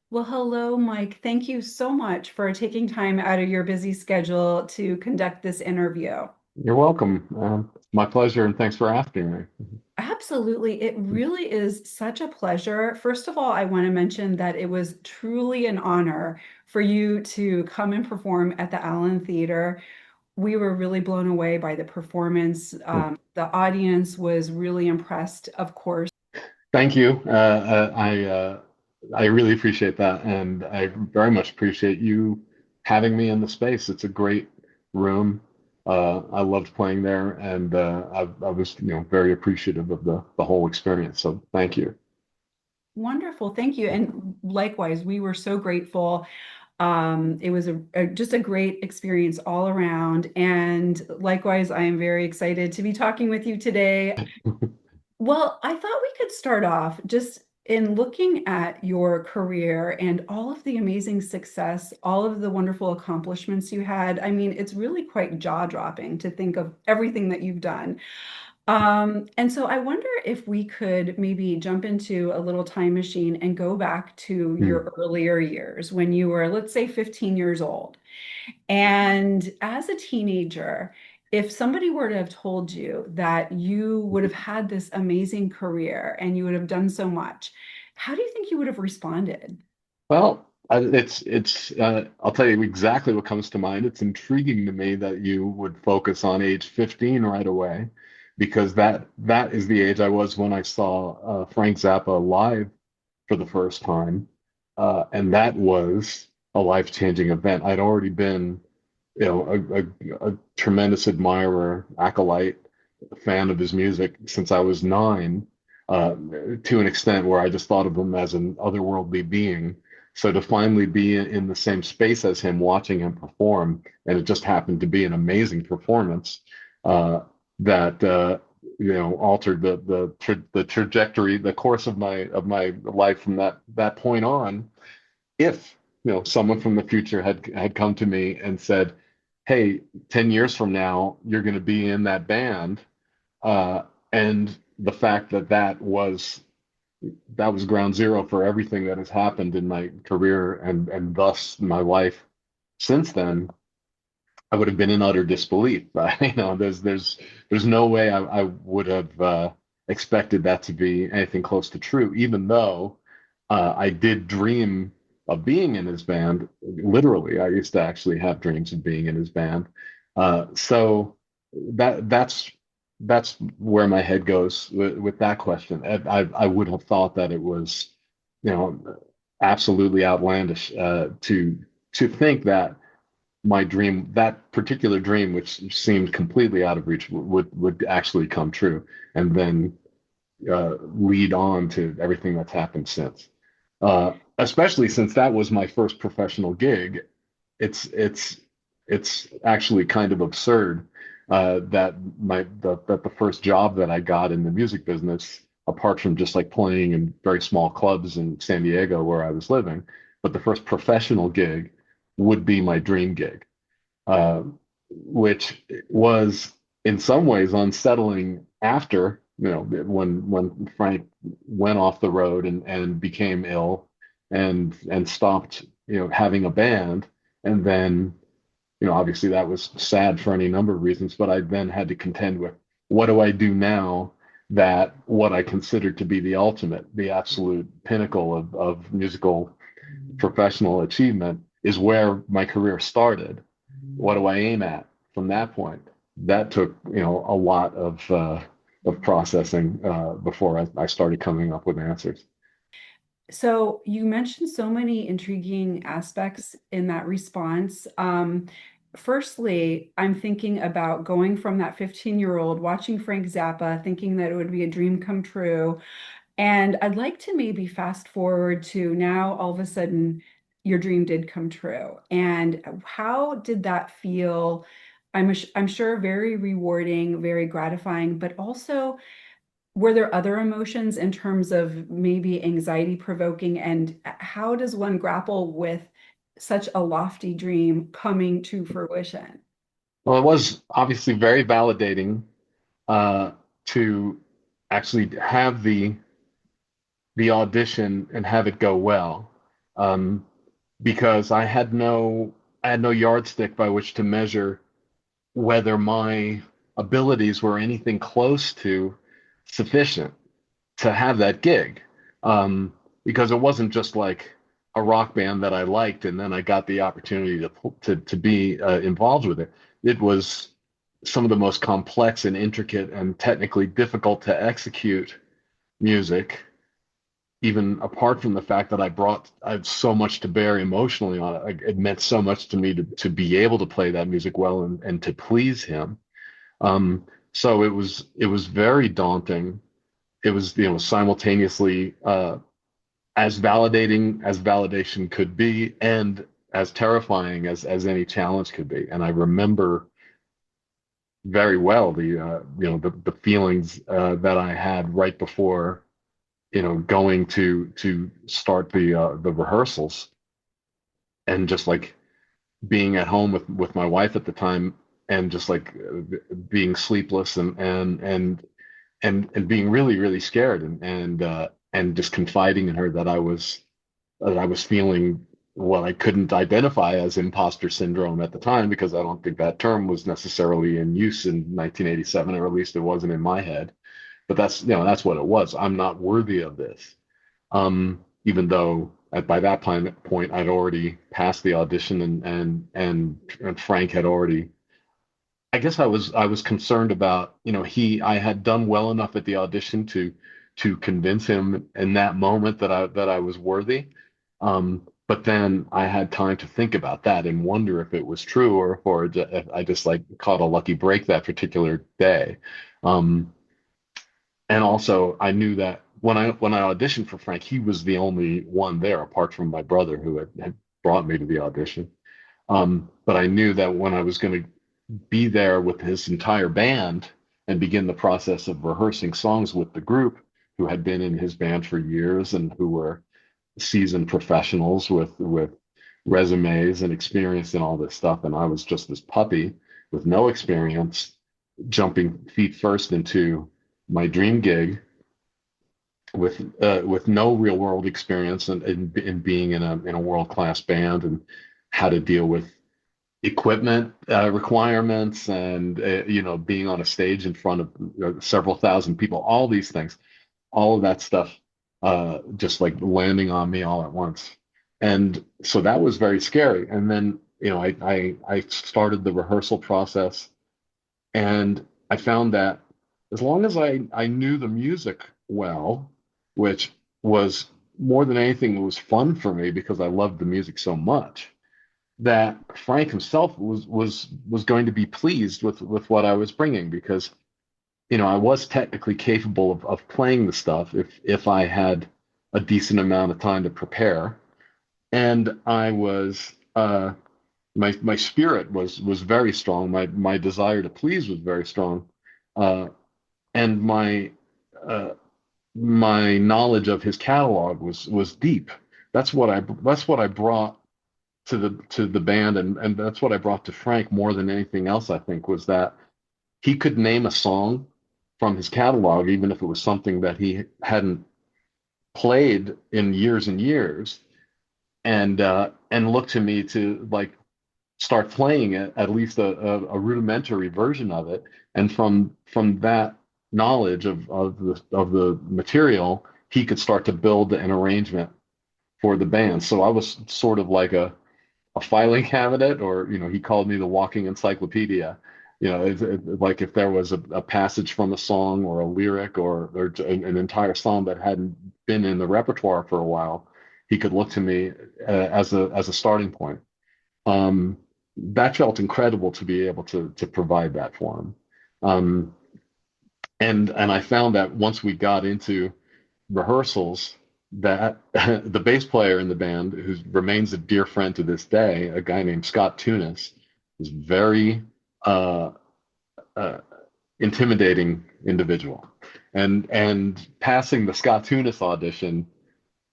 Well, hello, Mike. Thank you so much for taking time out of your busy schedule to conduct this interview. You're welcome. My pleasure, and thanks for asking me. Absolutely. It really is such a pleasure. First of all, I want to mention that it was truly an honor for you to come and perform at the Allen Theater. We were really blown away by the performance. The audience was really impressed, of course. Thank you. I really appreciate that, and I very much appreciate you having me in the space. It's a great room. I loved playing there, and I was, very appreciative of the whole experience. So thank you. Wonderful. Thank you. And likewise, we were so grateful. It was just a great experience all around. And likewise, I am very excited to be talking with you today. Well, I thought we could start off just in looking at your career and all of the amazing success, all of the wonderful accomplishments you had. I mean, it's really quite jaw-dropping to think of everything that you've done. And so I wonder if we could maybe jump into a little time machine and go back to Hmm. your earlier years when you were, let's say, 15 years old. And as a teenager, if somebody were to have told you that you would have had this amazing career and you would have done so much, how do you think you would have responded? Well, I'll tell you exactly what comes to mind. It's intriguing to me that you would focus on age 15 right away, because that is the age I was when I saw Frank Zappa live for the first time, and that was a life-changing event. I'd already been, a tremendous admirer, acolyte, fan of his music since I was 9, to an extent where I just thought of him as an otherworldly being. So to finally be in the same space as him, watching him perform, and it just happened to be an amazing performance that altered the trajectory, the course of my life from that point on. If someone from the future had come to me and said, "Hey, 10 years from now, you're going to be in that band," and the fact that was ground zero for everything that has happened in my career and thus my life since then, I would have been in utter disbelief. There's no way I would have expected that to be anything close to true, even though I did dream of being in his band. Literally, I used to actually have dreams of being in his band. So that's where my head goes with that question. I would have thought that it was, you know, absolutely outlandish to think that my dream, that particular dream, which seemed completely out of reach, would actually come true, and then lead on to everything that's happened since. Especially since that was my first professional gig, it's it's it's actually kind of absurd that the first job that I got in the music business, apart from just like playing in very small clubs in San Diego where I was living, but the first professional gig would be my dream gig, uh, which was in some ways unsettling after, when Frank went off the road and became ill and stopped, having a band. And then, obviously that was sad for any number of reasons, but I then had to contend with, what do I do now that what I considered to be the ultimate, the absolute pinnacle of musical professional achievement is where my career started. What do I aim at from that point? That took, a lot of processing before I started coming up with answers. So you mentioned so many intriguing aspects in that response. Firstly, I'm thinking about going from that 15-year-old watching Frank Zappa, thinking that it would be a dream come true. And I'd like to maybe fast forward to now, all of a sudden, your dream did come true. And how did that feel? I'm sure very rewarding, very gratifying, but also were there other emotions in terms of maybe anxiety provoking? And how does one grapple with such a lofty dream coming to fruition? Well, it was obviously very validating uh, to actually have the audition and have it go well. um, because I had no yardstick by which to measure whether my abilities were anything close to sufficient to have that gig. Because it wasn't just like a rock band that I liked and then I got the opportunity to be involved with it. It was some of the most complex and intricate and technically difficult to execute music, even apart from the fact that I had so much to bear emotionally on it. Like, it meant so much to me to be able to play that music well and to please him. So it was very daunting. It was, simultaneously as validating as validation could be, and as terrifying as any challenge could be. And I remember very well the feelings that I had right before going to start the rehearsals, and just like being at home with my wife at the time, and just like being sleepless, and being really really scared, and just confiding in her that I was feeling what I couldn't identify as imposter syndrome at the time, because I don't think that term was necessarily in use in 1987, or at least it wasn't in my head. But that's what it was. I'm not worthy of this. Even though by that point I'd already passed the audition, and Frank had already. I guess I was concerned about, I had done well enough at the audition to convince him in that moment that I was worthy. But then I had time to think about that and wonder if it was true, or if I just like caught a lucky break that particular day. Um, and also I knew that when I auditioned for Frank, he was the only one there apart from my brother who had brought me to the audition. But I knew that when I was going to be there with his entire band and begin the process of rehearsing songs with the group who had been in his band for years and who were seasoned professionals with resumes and experience and all this stuff, and I was just this puppy with no experience, jumping feet first into my dream gig with no real world experience, and being in a world class band, and how to deal with equipment requirements, and being on a stage in front of several thousand people, all these things, all of that stuff just like landing on me all at once. And so that was very scary. And then I started the rehearsal process, and I found that as long as I knew the music well, which was more than anything, it was fun for me because I loved the music so much, that Frank himself was going to be pleased with what I was bringing, because I was technically capable of playing the stuff if I had a decent amount of time to prepare, and I was my spirit was very strong. My desire to please was very strong, uh, and uh, my knowledge of his catalog was deep. That's what I brought to the band, and that's what I brought to Frank more than anything else. I think was that he could name a song from his catalog, even if it was something that he hadn't played in years and years, and look to me to like start playing it, at least a rudimentary version of it, and from that knowledge of the material, he could start to build an arrangement for the band. So I was sort of like a filing cabinet, or he called me the walking encyclopedia. Like if there was a passage from a song, or a lyric, or an entire song that hadn't been in the repertoire for a while, he could look to me as a starting point. That felt incredible to be able to provide that for him. Um, and I found that once we got into rehearsals, that the bass player in the band, who remains a dear friend to this day, a guy named Scott Tunis, was very uh, uh, intimidating individual, and passing the Scott Tunis audition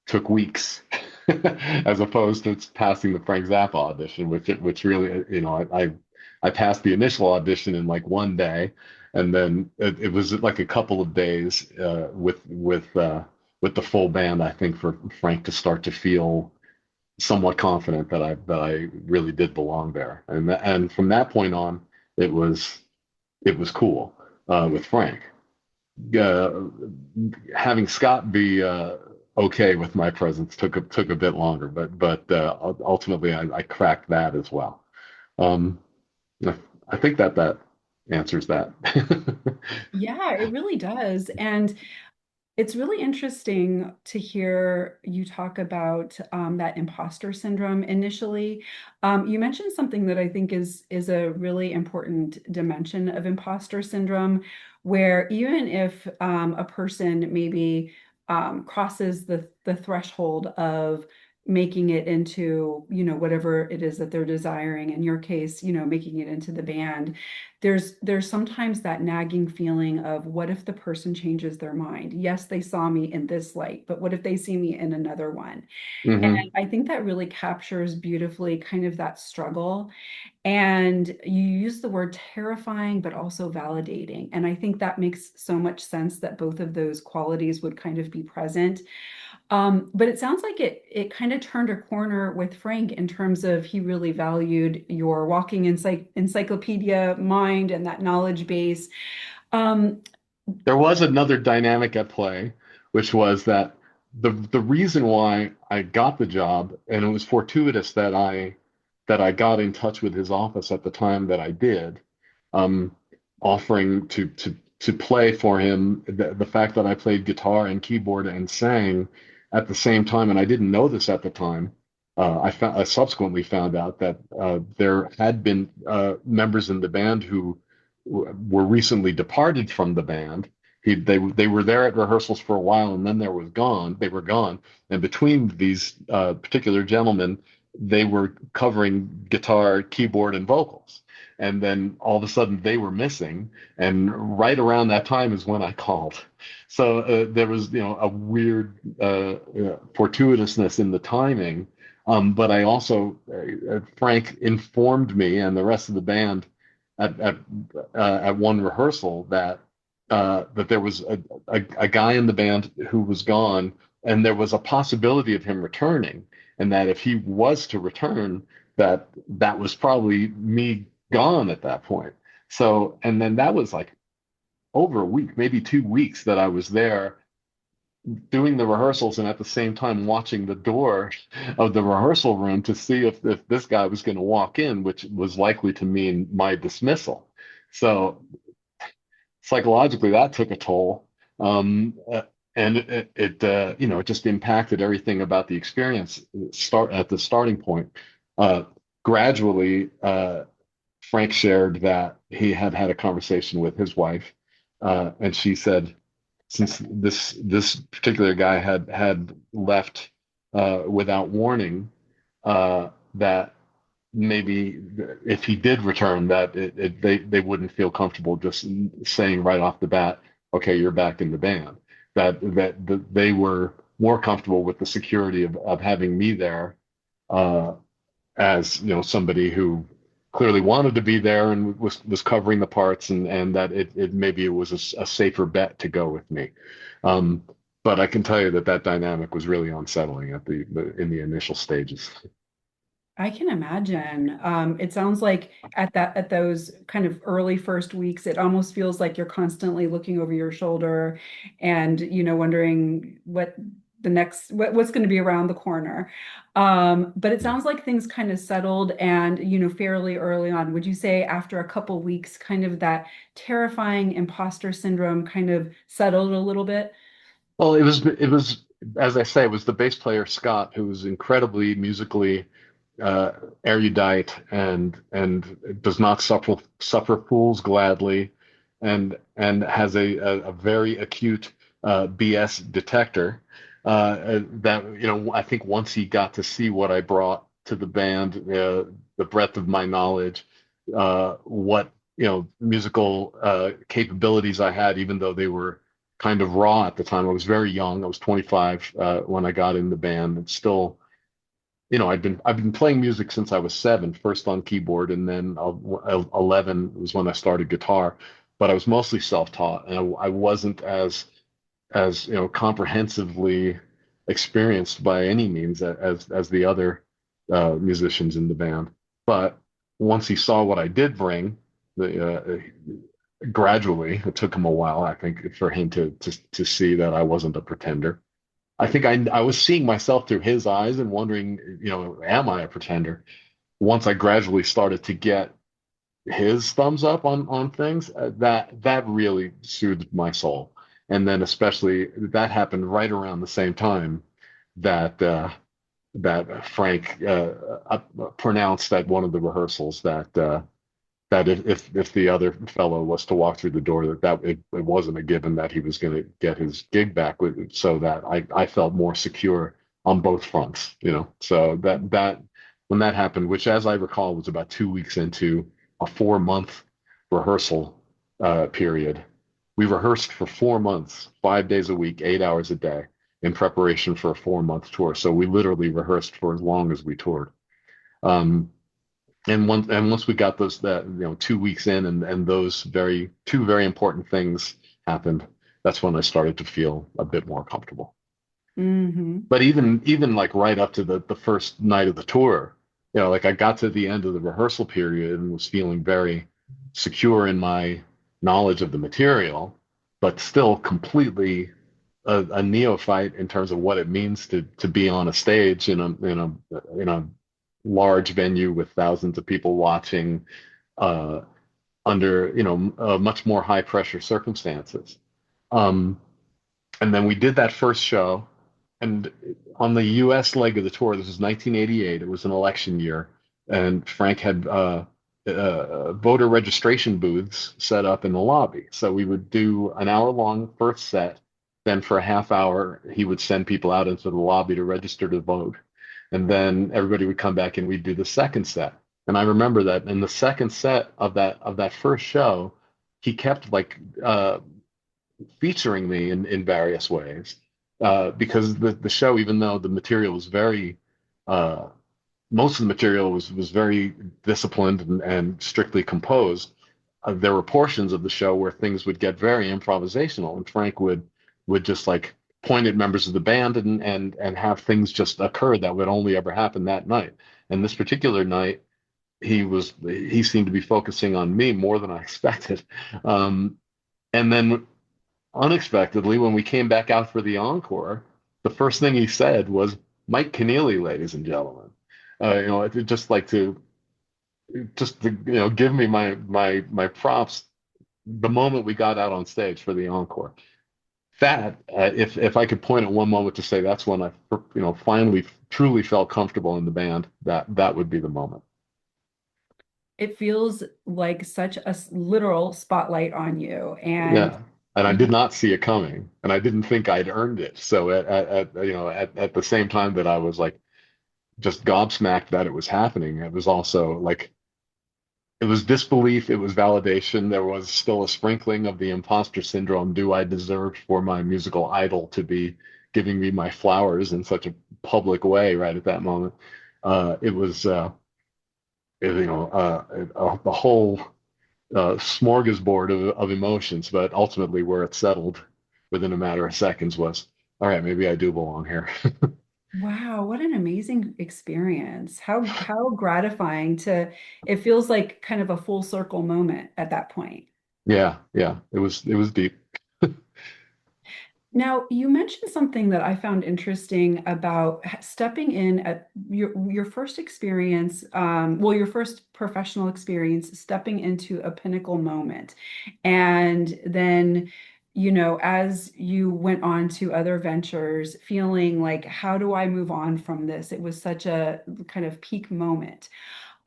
took weeks, as opposed to passing the Frank Zappa audition, which really, I passed the initial audition in like one day, and then it was like a couple of days with the full band, I think, for Frank to start to feel somewhat confident that I really did belong there. And from that point on, it was it was cool with Frank. Uh, Having Scott be okay with my presence took a bit longer, but ultimately I cracked that as well. Um, I, I think that answers that. Yeah, it really does. And it's really interesting to hear you talk about that imposter syndrome initially. You mentioned something that I think is a really important dimension of imposter syndrome, where even if a person maybe crosses the threshold of making it into, whatever it is that they're desiring, in your case, making it into the band, there's sometimes that nagging feeling of what if the person changes their mind? Yes, they saw me in this light, but what if they see me in another one? And Hmm. I think that really captures beautifully kind of that struggle. And you use the word terrifying, but also validating. And I think that makes so much sense that both of those qualities would kind of be present. But it sounds like it kind of turned a corner with Frank in terms of he really valued your walking encyclopedia mind and that knowledge base. Um, There was another dynamic at play, which was that the reason why I got the job, and it was fortuitous that I got in touch with his office at the time that I did, um, offering to play for him. The fact that I played guitar and keyboard and sang at the same time, and I didn't know this at the time. I subsequently found out that there had been members in the band who were recently departed from the band. They were there at rehearsals for a while, and then they were gone. And between these particular gentlemen, they were covering guitar, keyboard, and vocals. And then all of a sudden they were missing. And right around that time is when I called. So there was, a weird fortuitousness in the timing. But I also, Frank informed me and the rest of the band at at, at one rehearsal that there was a guy in the band who was gone, and there was a possibility of him returning, and that if he was to return, that was probably me gone at that point. So, and then that was like over a week, maybe 2 weeks that I was there doing the rehearsals and at the same time watching the door of the rehearsal room to see if this guy was going to walk in, which was likely to mean my dismissal. So psychologically, that took a toll. And it just impacted everything about the experience start at the starting point. Uh, Gradually, Frank shared that he had had a conversation with his wife, and she said, since this particular guy had left without warning, that maybe if he did return, that they wouldn't feel comfortable just saying right off the bat, okay, you're back in the band. That they were more comfortable with the security of having me there, uh, as somebody who clearly wanted to be there and was covering the parts, and that it maybe it was a safer bet to go with me. Um, but I can tell you that dynamic was really unsettling in the initial stages. I can imagine. It sounds like at those kind of early first weeks, it almost feels like you're constantly looking over your shoulder and, wondering what's going to be around the corner. But it sounds like things kind of settled and, fairly early on. Would you say after a couple weeks, kind of that terrifying imposter syndrome kind of settled a little bit? Well, it was as I say, it was the bass player Scott who was incredibly musically uh, erudite and does not suffer fools gladly, and has a very acute BS detector. That I think once he got to see what I brought to the band, the breadth of my knowledge, what musical capabilities I had, even though they were kind of raw at the time. I was very young. I was 25 when I got in the band, and still I've been playing music since I was 7, first on keyboard, and then 11 was when I started guitar. But I was mostly self-taught, and I wasn't as comprehensively experienced by any means as the other musicians in the band. But once he saw what I did bring, gradually, it took him a while, I think, for him to see that I wasn't a pretender. I think I was seeing myself through his eyes and wondering, am I a pretender? Once I gradually started to get his thumbs up on things, that really soothed my soul. And then especially that happened right around the same time that that Frank pronounced at one of the rehearsals that if the other fellow was to walk through the door, it wasn't a given that he was going to get his gig back. So that I felt more secure on both fronts, So that when that happened, which as I recall was about 2 weeks into a 4 month rehearsal period, we rehearsed for 4 months, 5 days a week, 8 hours a day in preparation for a 4 month tour. So we literally rehearsed for as long as we toured. Um, and once we got those that 2 weeks in and those two very important things happened, that's when I started to feel a bit more comfortable. Hmm. But even like right up to the first night of the tour, like I got to the end of the rehearsal period and was feeling very secure in my knowledge of the material, but still completely a neophyte in terms of what it means to be on a stage in a large venue with thousands of people watching uh, under much more high pressure circumstances. Um, and then we did that first show, and on the U.S. leg of the tour, this was 1988. It was an election year, and Frank had voter registration booths set up in the lobby. So we would do an hour long first set. Then for a half hour, he would send people out into the lobby to register to vote. And then everybody would come back and we'd do the second set. And I remember that in the second set of that first show, he kept like featuring me in various ways because the show, even though the material was very uh, most of the material was very disciplined and strictly composed. There were portions of the show where things would get very improvisational, and Frank would just like point at members of the band and have things just occur that would only ever happen that night. And this particular night, he seemed to be focusing on me more than I expected. And then unexpectedly, when we came back out for the encore, the first thing he said was, "Mike Keneally, ladies and gentlemen." Just like to give me my props the moment we got out on stage for the encore. That if I could point at one moment to say that's when I finally truly felt comfortable in the band, that would be the moment. It feels like such a literal spotlight on you. And Yeah. And I you, did not see it coming, and I didn't think I'd earned it. So at the same time that I was like just gobsmacked that it was happening, it was also like it was disbelief, it was validation. There was still a sprinkling of the imposter syndrome. Do I deserve for my musical idol to be giving me my flowers in such a public way right at that moment? It was, the whole smorgasbord of emotions, but ultimately where it settled within a matter of seconds was, all right, maybe I do belong here. wow, what an amazing experience. How gratifying to, it feels like kind of a full circle moment at that point. Yeah, yeah, it was deep. Now, you mentioned something that I found interesting about stepping in at your first experience, well, your first professional experience, stepping into a pinnacle moment. And then, as you went on to other ventures, feeling like, how do I move on from this? It was such a kind of peak moment.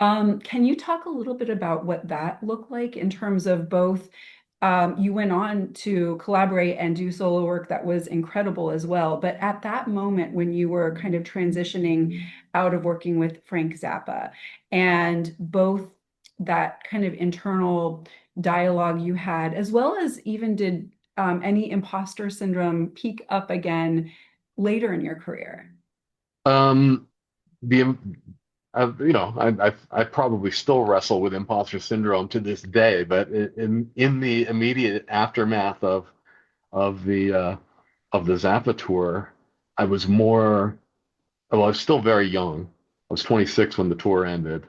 Can you talk a little bit about what that looked like in terms of both? You went on to collaborate and do solo work that was incredible as well. But at that moment, when you were kind of transitioning out of working with Frank Zappa, and both that kind of internal dialogue you had, as well as even did any imposter syndrome peak up again later in your career? Um, the I probably still wrestle with imposter syndrome to this day, but in the immediate aftermath of the Zappa tour, I was more, well, I was still very young, I was 26 when the tour ended,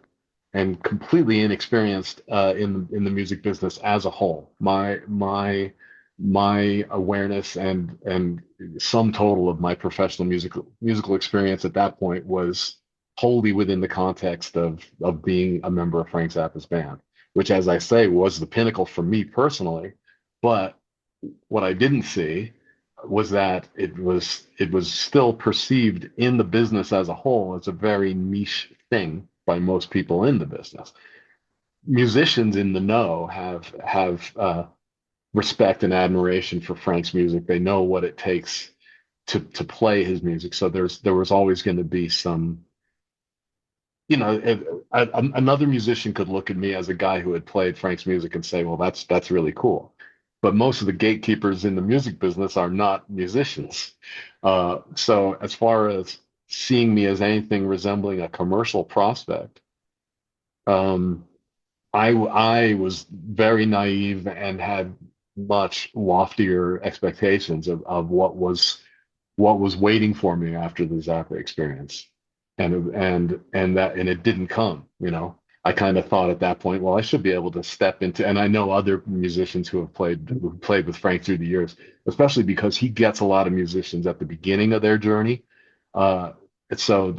and completely inexperienced in the music business as a whole. My awareness and sum total of my professional musical experience at that point was wholly within the context of being a member of Frank Zappa's band, which, as I say, was the pinnacle for me personally. But what I didn't see was that it was still perceived in the business as a whole as a very niche thing by most people in the business. Musicians in the know have respect and admiration for Frank's music. They know what it takes to play his music. So there was always going to be some, another musician could look at me as a guy who had played Frank's music and say, well, that's really cool. But most of the gatekeepers in the music business are not musicians. So as far as seeing me as anything resembling a commercial prospect, um, I was very naive and had much loftier expectations of what was waiting for me after the Zappa experience, and it didn't come. I kind of thought at that point, well, I should be able to step into, and I know other musicians who have played with Frank through the years, especially because he gets a lot of musicians at the beginning of their journey. Uh, so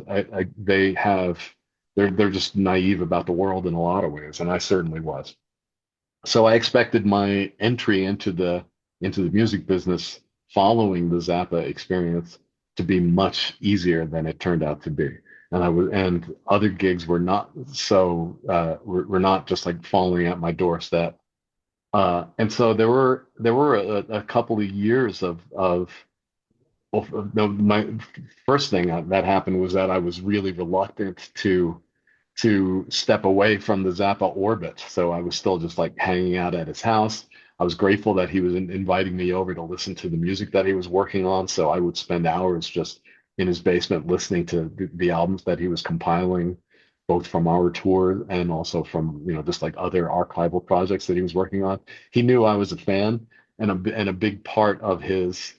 they're just naive about the world in a lot of ways, and I certainly was. So I expected my entry into the music business following the Zappa experience to be much easier than it turned out to be. And other gigs were not were not just like falling at my doorstep. And so there were a couple of years of well, no, my first thing that happened was that I was really reluctant to step away from the Zappa orbit. So I was still just like hanging out at his house. I was grateful that he was inviting me over to listen to the music that he was working on. So I would spend hours just in his basement listening to the albums that he was compiling, both from our tour and also from, just like other archival projects that he was working on. He knew I was a fan, and a big part of his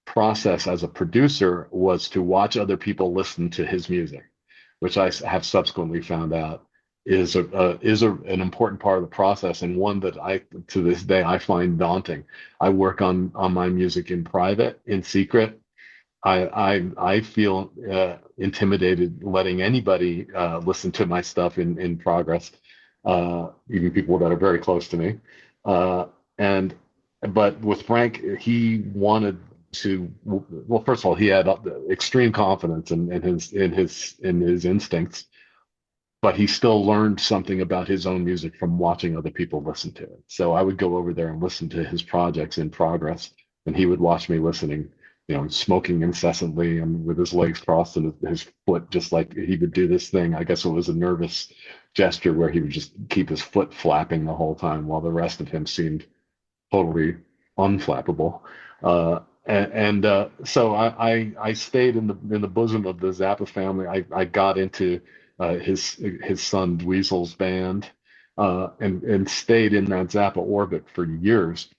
process as a producer was to watch other people listen to his music, which I have subsequently found out is an important part of the process, and one that I to this day I find daunting. I work on my music in private, in secret. I feel intimidated letting anybody listen to my stuff in progress, even people that are very close to me. Uh, and but with Frank, he wanted to. Well, first of all, he had extreme confidence in his instincts, but he still learned something about his own music from watching other people listen to it. So I would go over there and listen to his projects in progress, and he would watch me listening, smoking incessantly and with his legs crossed and his foot just like he would do this thing. I guess it was a nervous gesture where he would just keep his foot flapping the whole time while the rest of him seemed totally unflappable. So I stayed in the bosom of the Zappa family. I got into his son Dweezil's band, and stayed in that Zappa orbit for years,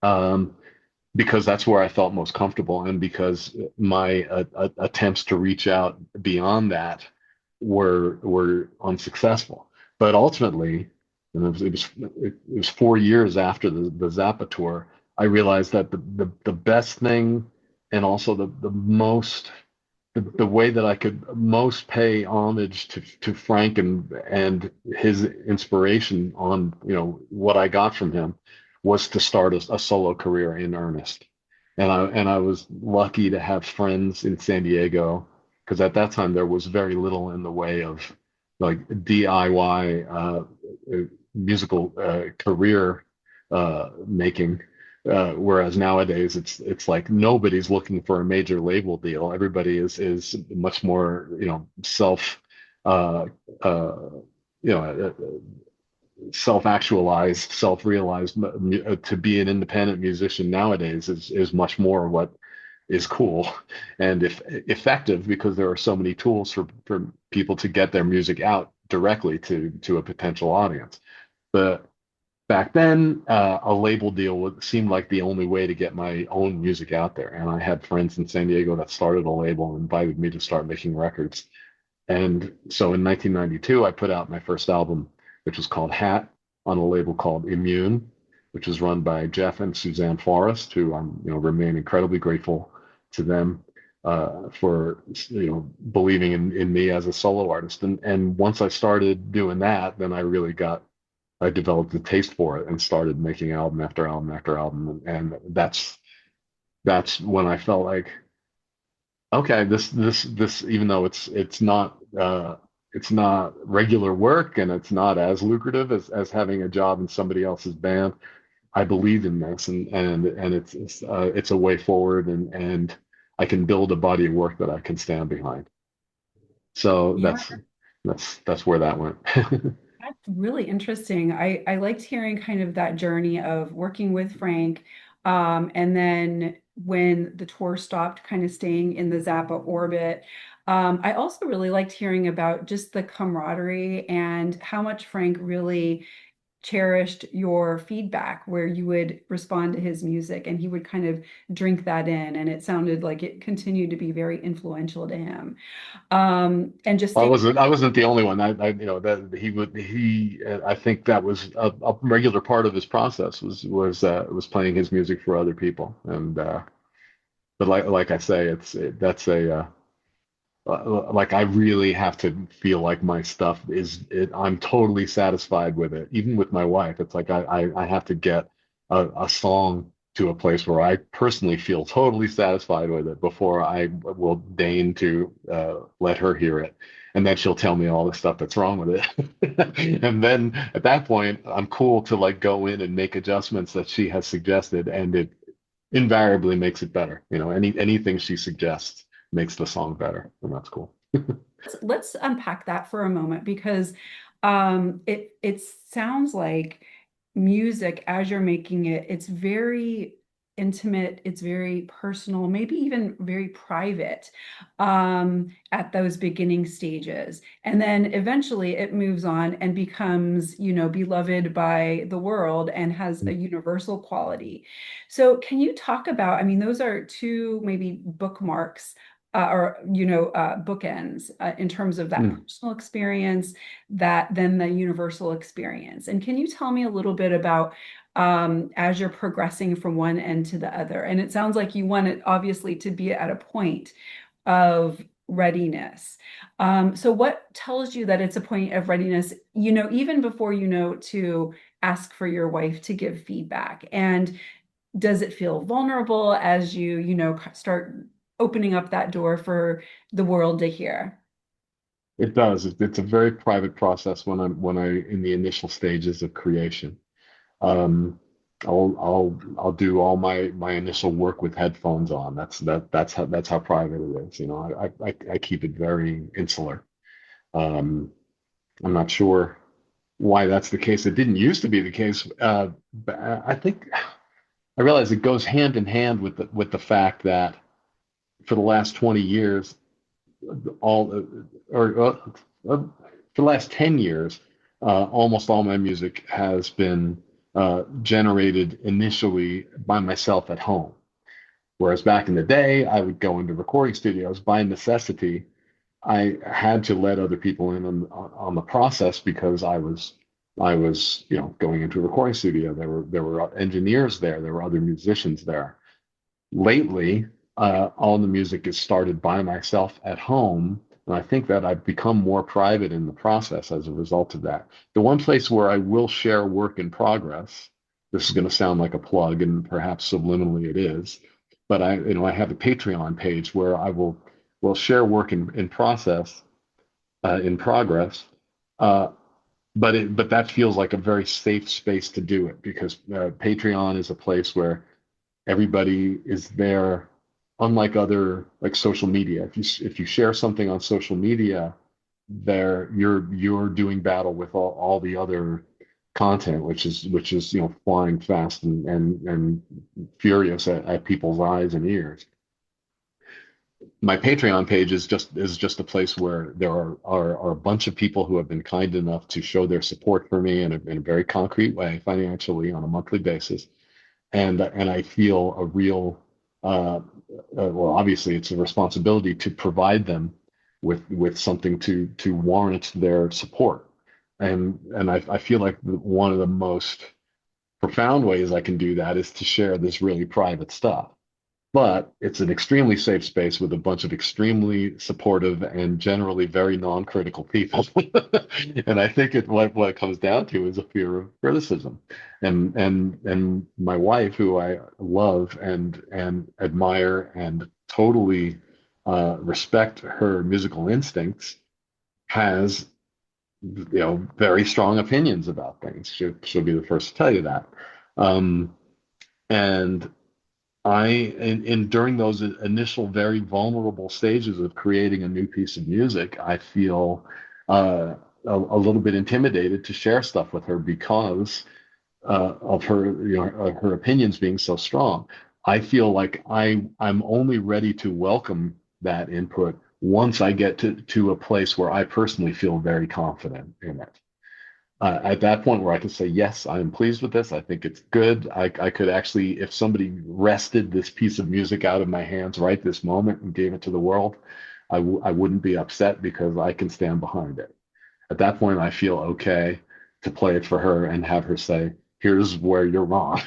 um, because that's where I felt most comfortable, and because my attempts to reach out beyond that were unsuccessful. But ultimately, and it was 4 years after the Zappa tour, I realized that the best thing, and also the way that I could most pay homage to Frank and his inspiration on what I got from him was to start a solo career in earnest. And I was lucky to have friends in San Diego, because at that time there was very little in the way of like DIY musical career making. Whereas nowadays it's like nobody's looking for a major label deal. Everybody is much more, self uh, uh, self-actualized, self-realized. To be an independent musician nowadays is much more what is cool and if effective, because there are so many tools for people to get their music out directly to a potential audience. But back then, a label deal seemed like the only way to get my own music out there. And I had friends in San Diego that started a label and invited me to start making records. And so in 1992, I put out my first album, which was called Hat, on a label called Immune, which is run by Jeff and Suzanne Forrest, who I'm, remain incredibly grateful to them for, believing in me as a solo artist. And once I started doing that, then I developed a taste for it and started making album after album after album. And that's when I felt like, okay, this, even though it's not regular work and it's not as lucrative as having a job in somebody else's band, I believe in this, and it's a way forward, and I can build a body of work that I can stand behind. So Yeah, that's where that went. that's really interesting. I liked hearing kind of that journey of working with Frank, and then when the tour stopped, kind of staying in the Zappa orbit. I also really liked hearing about just the camaraderie and how much Frank really cherished your feedback, where you would respond to his music and he would kind of drink that in, and it sounded like it continued to be very influential to him. And just I staying. wasn't the only one. That I think that was a regular part of his process was playing his music for other people. And but like I say, that's a like I really have to feel like my stuff I'm totally satisfied with it. Even with my wife, it's like I have to get a song to a place where I personally feel totally satisfied with it before I will deign to let her hear it. And then she'll tell me all the stuff that's wrong with it. And then at that point, I'm cool to like go in and make adjustments that she has suggested, and it invariably makes it better. Anything she suggests makes the song better, and that's cool. Let's unpack that for a moment, because it sounds like music as you're making it, it's very intimate, it's very personal, maybe even very private at those beginning stages. And then eventually it moves on and becomes, beloved by the world and has a universal quality. So can you talk about, I mean, those are two maybe bookmarks, or bookends, in terms of that Mm. personal experience, that then the universal experience. And can you tell me a little bit about, as you're progressing from one end to the other? And it sounds like you want it obviously to be at a point of readiness. So what tells you that it's a point of readiness, even before to ask for your wife to give feedback? And does it feel vulnerable as you start opening up that door for the world to hear? It does. It's a very private process when I in the initial stages of creation. Um, I'll do all my initial work with headphones on. That's how private it is. I keep it very insular. Um, I'm not sure why that's the case. It didn't used to be the case. But I think I realize it goes hand in hand with the fact that for the last 20 years, all or for the last 10 years, almost all my music has been generated initially by myself at home. Whereas back in the day, I would go into recording studios by necessity. I had to let other people in on the process because I was going into a recording studio. There were engineers there. There were other musicians there. Lately, all the music is started by myself at home, and I think that I've become more private in the process as a result of that. The one place where I will share work in progress, this is going to sound like a plug, and perhaps subliminally it is, but I have a Patreon page where I will share work in process, in progress. Uh, but that feels like a very safe space to do it because Patreon is a place where everybody is there, unlike other like social media. If you share something on social media, there you're doing battle with all the other content, which is flying fast and furious at people's eyes and ears. My Patreon page is just a place where there are a bunch of people who have been kind enough to show their support for me in a very concrete way, financially on a monthly basis, and I feel a real well, obviously it's a responsibility to provide them with something to warrant their support. And I feel like one of the most profound ways I can do that is to share this really private stuff. But it's an extremely safe space with a bunch of extremely supportive and generally very non-critical people. And I think what it comes down to is a fear of criticism. And my wife, who I love and admire and totally respect her musical instincts, has very strong opinions about things. She'll be the first to tell you that. Um, and in during those initial very vulnerable stages of creating a new piece of music, I feel a little bit intimidated to share stuff with her because of her, her opinions being so strong. I feel like I'm only ready to welcome that input once I get to a place where I personally feel very confident in it. At that point where I can say, yes, I'm pleased with this. I think it's good. I could actually, if somebody wrested this piece of music out of my hands right this moment and gave it to the world, I wouldn't be upset because I can stand behind it. At that point, I feel okay to play it for her and have her say, here's where you're wrong.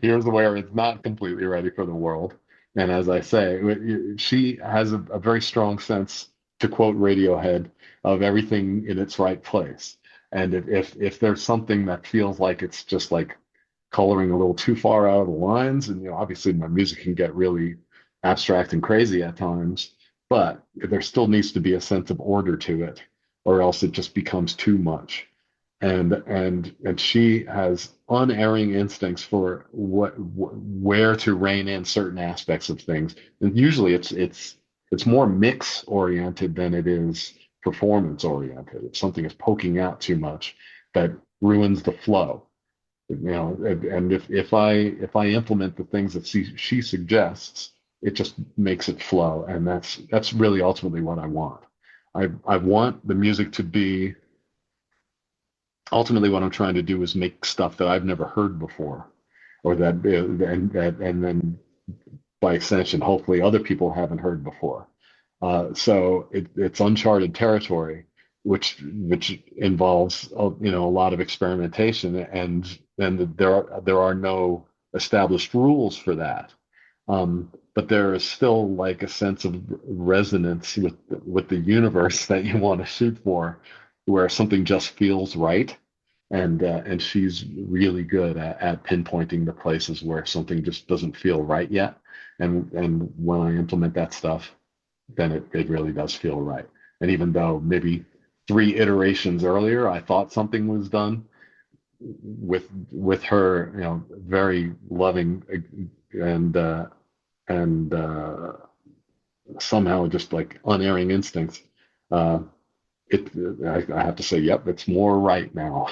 Here's where it's not completely ready for the world. And as I say, she has a very strong sense, to quote Radiohead, of everything in its right place. And if there's something that feels like it's just like coloring a little too far out of the lines, and obviously my music can get really abstract and crazy at times, but there still needs to be a sense of order to it, or else it just becomes too much. And she has unerring instincts for where to rein in certain aspects of things. And usually it's more mix oriented than it is performance oriented. If something is poking out too much, that ruins the flow. And if I implement the things that she suggests, it just makes it flow, and that's really ultimately what I want. I want the music to be ultimately what I'm trying to do is make stuff that I've never heard before, or and then by extension, hopefully other people haven't heard before. So it's uncharted territory, which involves a lot of experimentation, and there are no established rules for that. But there is still like a sense of resonance with the universe that you want to shoot for, where something just feels right. And she's really good at pinpointing the places where something just doesn't feel right yet. And when I implement that stuff, then it really does feel right. And even though maybe three iterations earlier I thought something was done, with her, very loving and somehow just like unerring instincts, uh, it I have to say, yep, it's more right now.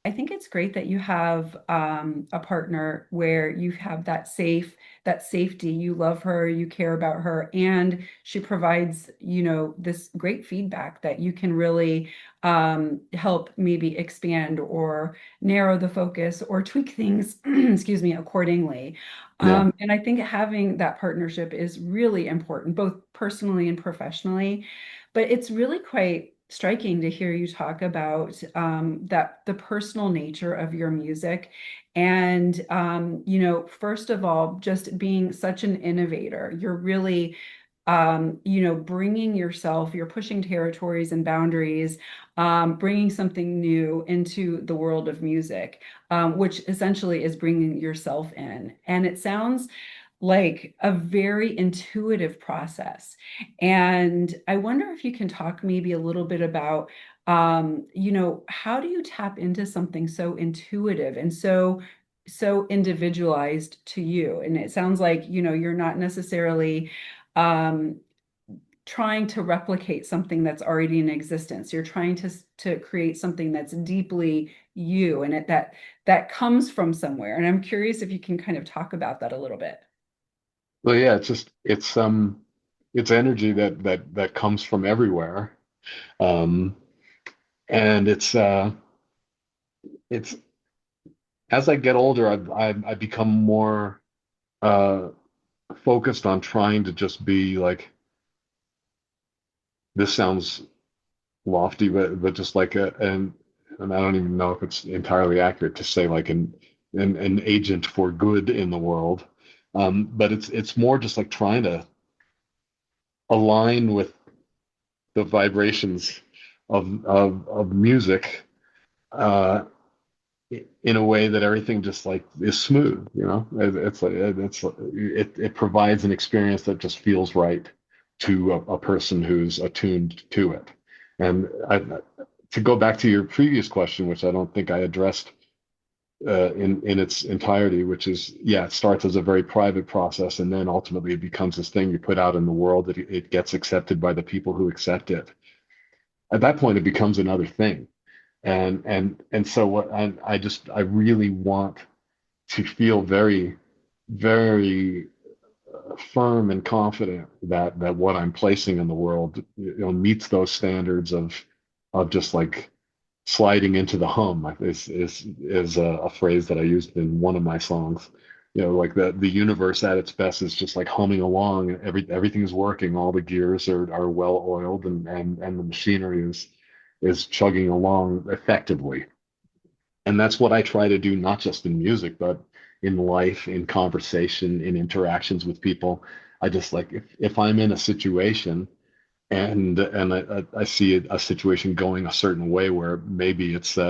I think it's great that you have a partner where you have that safety. You love her, you care about her, and she provides, this great feedback that you can really help maybe expand or narrow the focus or tweak things, excuse me, accordingly. Yeah. And I think having that partnership is really important, both personally and professionally. But it's really quite striking to hear you talk about that the personal nature of your music. And, first of all, just being such an innovator. You're really, bringing yourself, you're pushing territories and boundaries, bringing something new into the world of music, which essentially is bringing yourself in. And it sounds like a very intuitive process. And I wonder if you can talk maybe a little bit about, how do you tap into something so intuitive and so individualized to you? And it sounds like, you're not necessarily um, trying to replicate something that's already in existence. You're trying to create something that's deeply you, and that comes from somewhere. And I'm curious if you can kind of talk about that a little bit. Well, yeah, it's energy that comes from everywhere. Um, and it's as I get older, I become more uh focused on trying to just be like, this sounds lofty, but just like and I don't even know if it's entirely accurate to say like an agent for good in the world. But it's more just like trying to align with the vibrations of music, uh, in a way that everything just like is smooth, you know. It's like it provides an experience that just feels right to a person who's attuned to it. And to go back to your previous question, which I don't think I addressed in its entirety, which is, yeah, it starts as a very private process, and then ultimately it becomes this thing you put out in the world that it gets accepted by the people who accept it. At that point, it becomes another thing. And so what I really want to feel very, very firm and confident that what I'm placing in the world, you know, meets those standards of just like sliding into the hum is a phrase that I used in one of my songs. You know, like the universe at its best is just like humming along. Everything's working. All the gears are well oiled, and the machinery is chugging along effectively. And that's what I try to do, not just in music, but in life, in conversation, in interactions with people. I just like, if I'm in a situation and I see a situation going a certain way where maybe things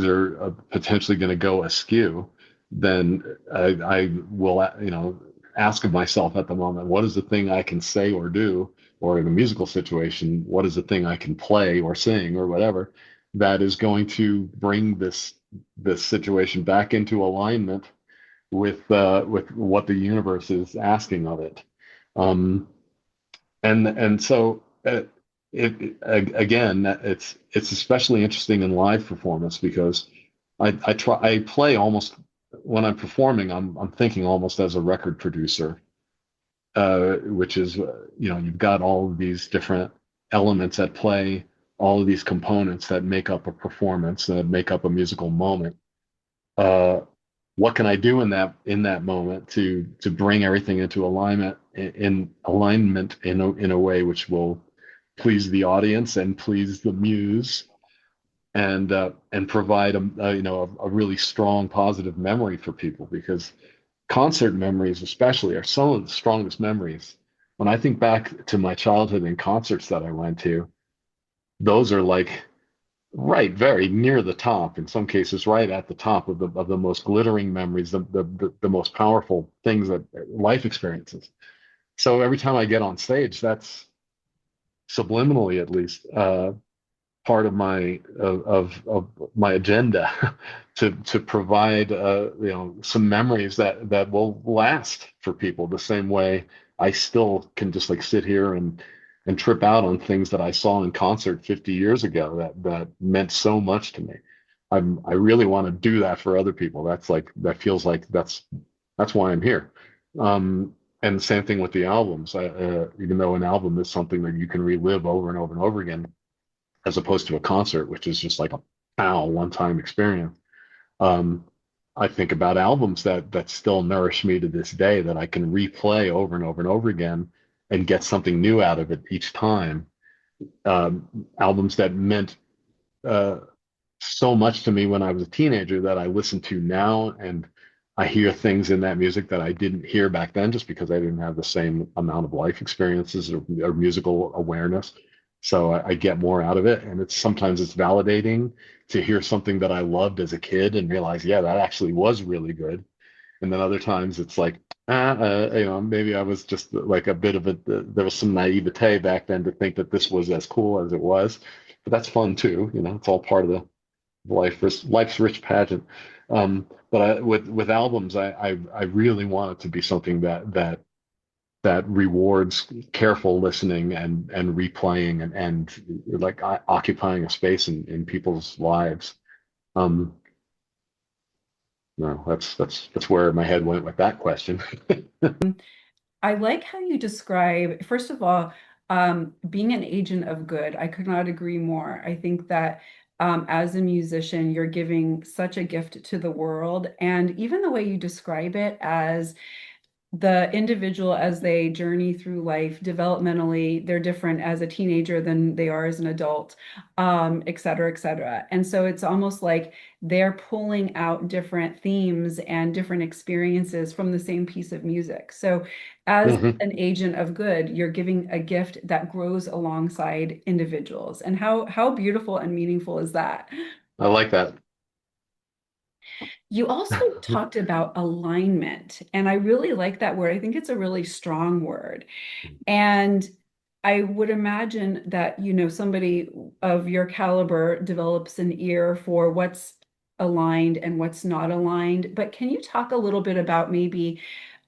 are potentially going to go askew, then I will, you know, ask of myself at the moment, what is the thing I can say or do, or in a musical situation, what is the thing I can play or sing or whatever that is going to bring this situation back into alignment with what the universe is asking of it. Um, and so again, it's especially interesting in live performance because I play almost when I'm performing, I'm thinking almost as a record producer, which is, you know, you've got all of these different elements at play, all of these components that make up a performance, that make up a musical moment. uh, what can I do in that moment to bring everything into alignment, in alignment in a way which will please the audience and please the muse, and provide a you know a really strong positive memory for people, because concert memories especially are some of the strongest memories. When I think back to my childhood and concerts that I went to, those are like right, very near the top, in some cases, right at the top of the most glittering memories, the most powerful things that life experiences. So every time I get on stage, that's subliminally, at least, part of of my agenda to provide, you know, some memories that will last for people the same way I still can just like sit here and trip out on things that I saw in concert 50 years ago that meant so much to me. I really want to do that for other people. That's like, that feels like that's why I'm here. And the same thing with the albums. Even though an album is something that you can relive over and over and over again, as opposed to a concert, which is just like a one-time experience. Um, I think about albums that still nourish me to this day, that I can replay over and over and over again and get something new out of it each time. Albums that meant uh, so much to me when I was a teenager that I listen to now, and I hear things in that music that I didn't hear back then just because I didn't have the same amount of life experiences or musical awareness. So I get more out of it, and sometimes it's validating to hear something that I loved as a kid and realize, yeah, that actually was really good. And then other times it's like, you know, maybe I was just like a bit of there was some naivete back then to think that this was as cool as it was. But that's fun too, you know, it's all part of the life's rich pageant. But with albums, I really want it to be something that rewards careful listening and replaying and like occupying a space in people's lives. Um, no, that's where my head went with that question. I like how you describe, first of all, being an agent of good. I could not agree more. I think that as a musician, you're giving such a gift to the world. And even the way you describe it as the individual as they journey through life developmentally, they're different as a teenager than they are as an adult, et cetera, et cetera. And so it's almost like they're pulling out different themes and different experiences from the same piece of music. So as Hmm. an agent of good, you're giving a gift that grows alongside individuals. And how beautiful and meaningful is that? I like that. You also talked about alignment, and I really like that word. I think it's a really strong word. And I would imagine that, somebody of your caliber develops an ear for what's aligned and what's not aligned. But can you talk a little bit about maybe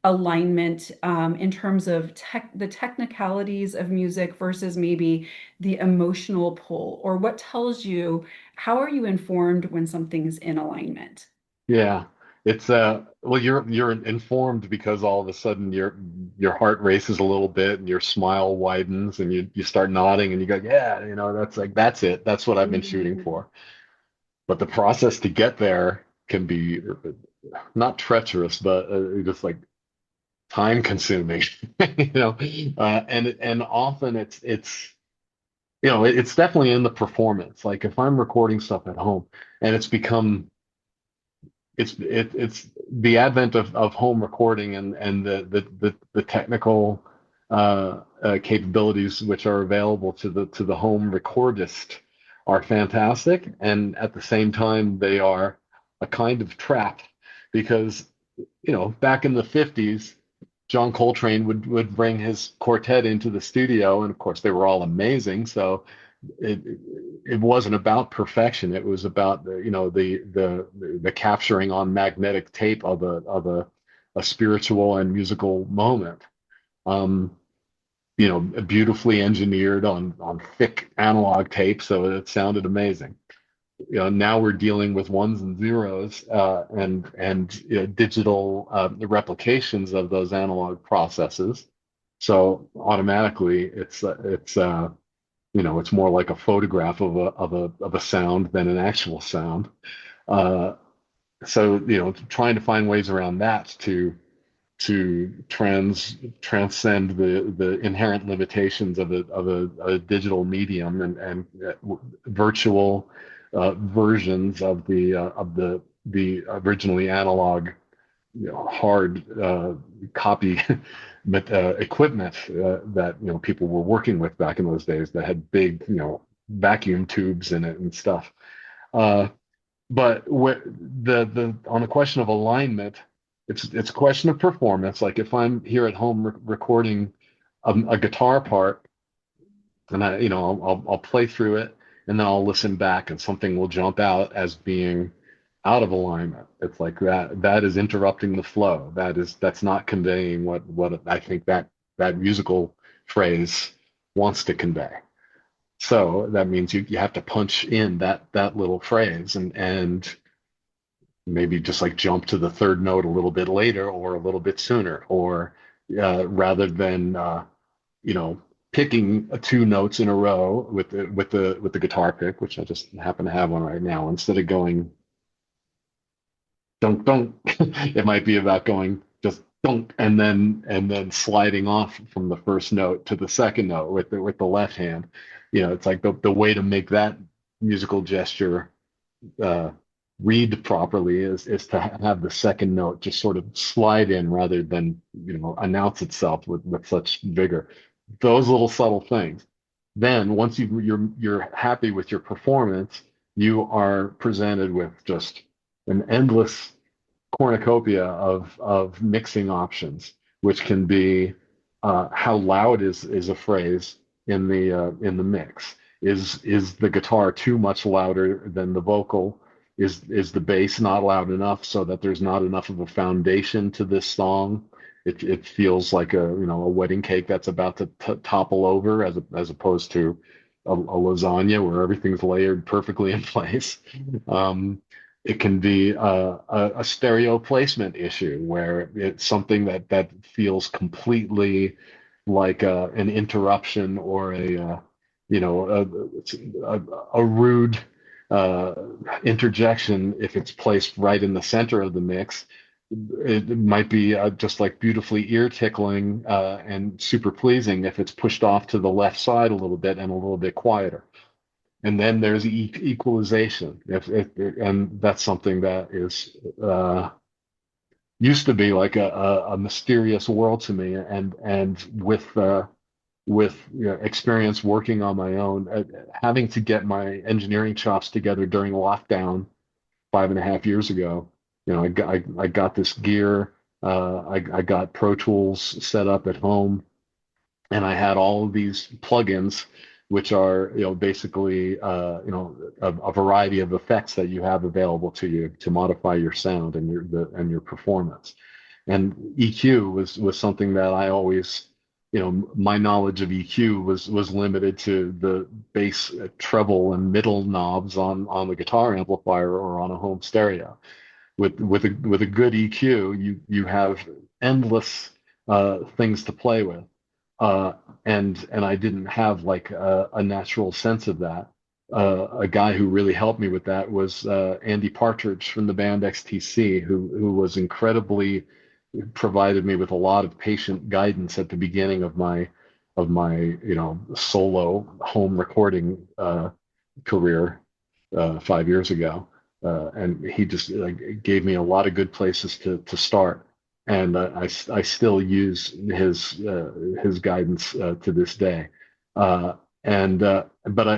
alignment in terms of the technicalities of music versus maybe the emotional pull, or what tells you, how are you informed when something's in alignment? Yeah. It's well, you're informed because all of a sudden your heart races a little bit and your smile widens and you start nodding and you go, yeah, that's like that's it. That's what I've been shooting Mm. for. But the process to get there can be not treacherous, but just like time consuming, you know. And often it's definitely in the performance. Like if I'm recording stuff at home and it's the advent of home recording and the technical capabilities which are available to the home recordist are fantastic, and at the same time they are a kind of trap because back in the 50s John Coltrane would bring his quartet into the studio, and of course they were all amazing. So it it wasn't about perfection. It was about the capturing on magnetic tape of a spiritual and musical moment. Um, Beautifully engineered on thick analog tape, so it sounded amazing. Now we're dealing with ones and zeros and digital replications of those analog processes. So automatically, it's more like a photograph of a sound than an actual sound. Uh, so trying to find ways around that to transcend the inherent limitations of a digital medium and virtual versions of the originally analog hard copy equipment that people were working with back in those days that had big vacuum tubes in it and stuff. Uh, but the on the question of alignment, it's a question of performance. Like if I'm here at home recording a guitar part, and I'll play through it, and then I'll listen back, and something will jump out as being out of alignment. It's like that is interrupting the flow. That's not conveying what I think that musical phrase wants to convey. So that means you have to punch in that little phrase and maybe just like jump to the third note a little bit later or a little bit sooner, or rather than you know picking two notes in a row with the guitar pick, which I just happen to have one right now, instead of going dunk dunk, it might be about going just dunk and then sliding off from the first note to the second note with the left hand. It's like the way to make that musical gesture uh, read properly is to have the second note just sort of slide in rather than announce itself with such vigor. Those little subtle things. Then once you're happy with your performance, you are presented with just an endless cornucopia of mixing options, which can be how loud is a phrase in the mix. Is the guitar too much louder than the vocal? Is the bass not loud enough so that there's not enough of a foundation to this song? It feels like a wedding cake that's about to topple over as opposed to a lasagna where everything's layered perfectly in place. Um, it can be a stereo placement issue where it's something that feels completely like an interruption or you know a rude uh, interjection if it's placed right in the center of the mix, it might be just like beautifully ear tickling and super pleasing if it's pushed off to the left side a little bit and a little bit quieter. And then there's equalization. And that's something that is used to be like a mysterious world to me. And with experience working on my own, having to get my engineering chops together during lockdown 5.5 years ago. I got this gear. I got Pro Tools set up at home, and I had all of these plugins, which are basically a variety of effects that you have available to you to modify your sound and your performance. And EQ was something that I always, my knowledge of EQ was limited to the bass, treble, and middle knobs on the guitar amplifier or on a home stereo. With a good EQ, you have endless things to play with, and I didn't have like a natural sense of that. A guy who really helped me with that was Andy Partridge from the band XTC, who was incredibly provided me with a lot of patient guidance at the beginning of my solo home recording career 5 years ago, and he just gave me a lot of good places to start, and I still use his guidance to this day. But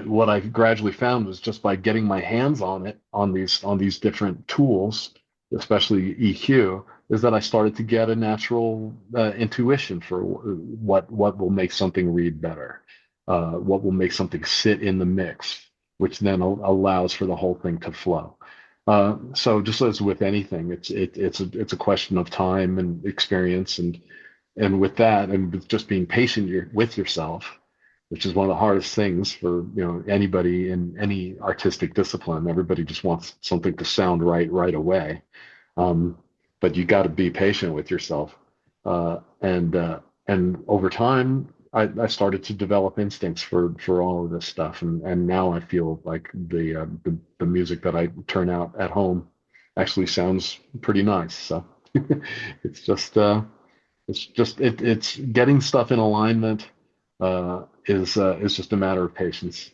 what I gradually found was just by getting my hands on it on these different tools, especially EQ, is that I started to get a natural intuition for what will make something read better, what will make something sit in the mix, which then allows for the whole thing to flow. So just as with anything, it's a question of time and experience, and with that, and with just being patient with yourself, which is one of the hardest things for anybody in any artistic discipline. Everybody just wants something to sound right away, but you got to be patient with yourself, and over time, I started to develop instincts for all of this stuff, and now I feel like the music that I turn out at home actually sounds pretty nice. So it's just it's getting stuff in alignment is just a matter of patience.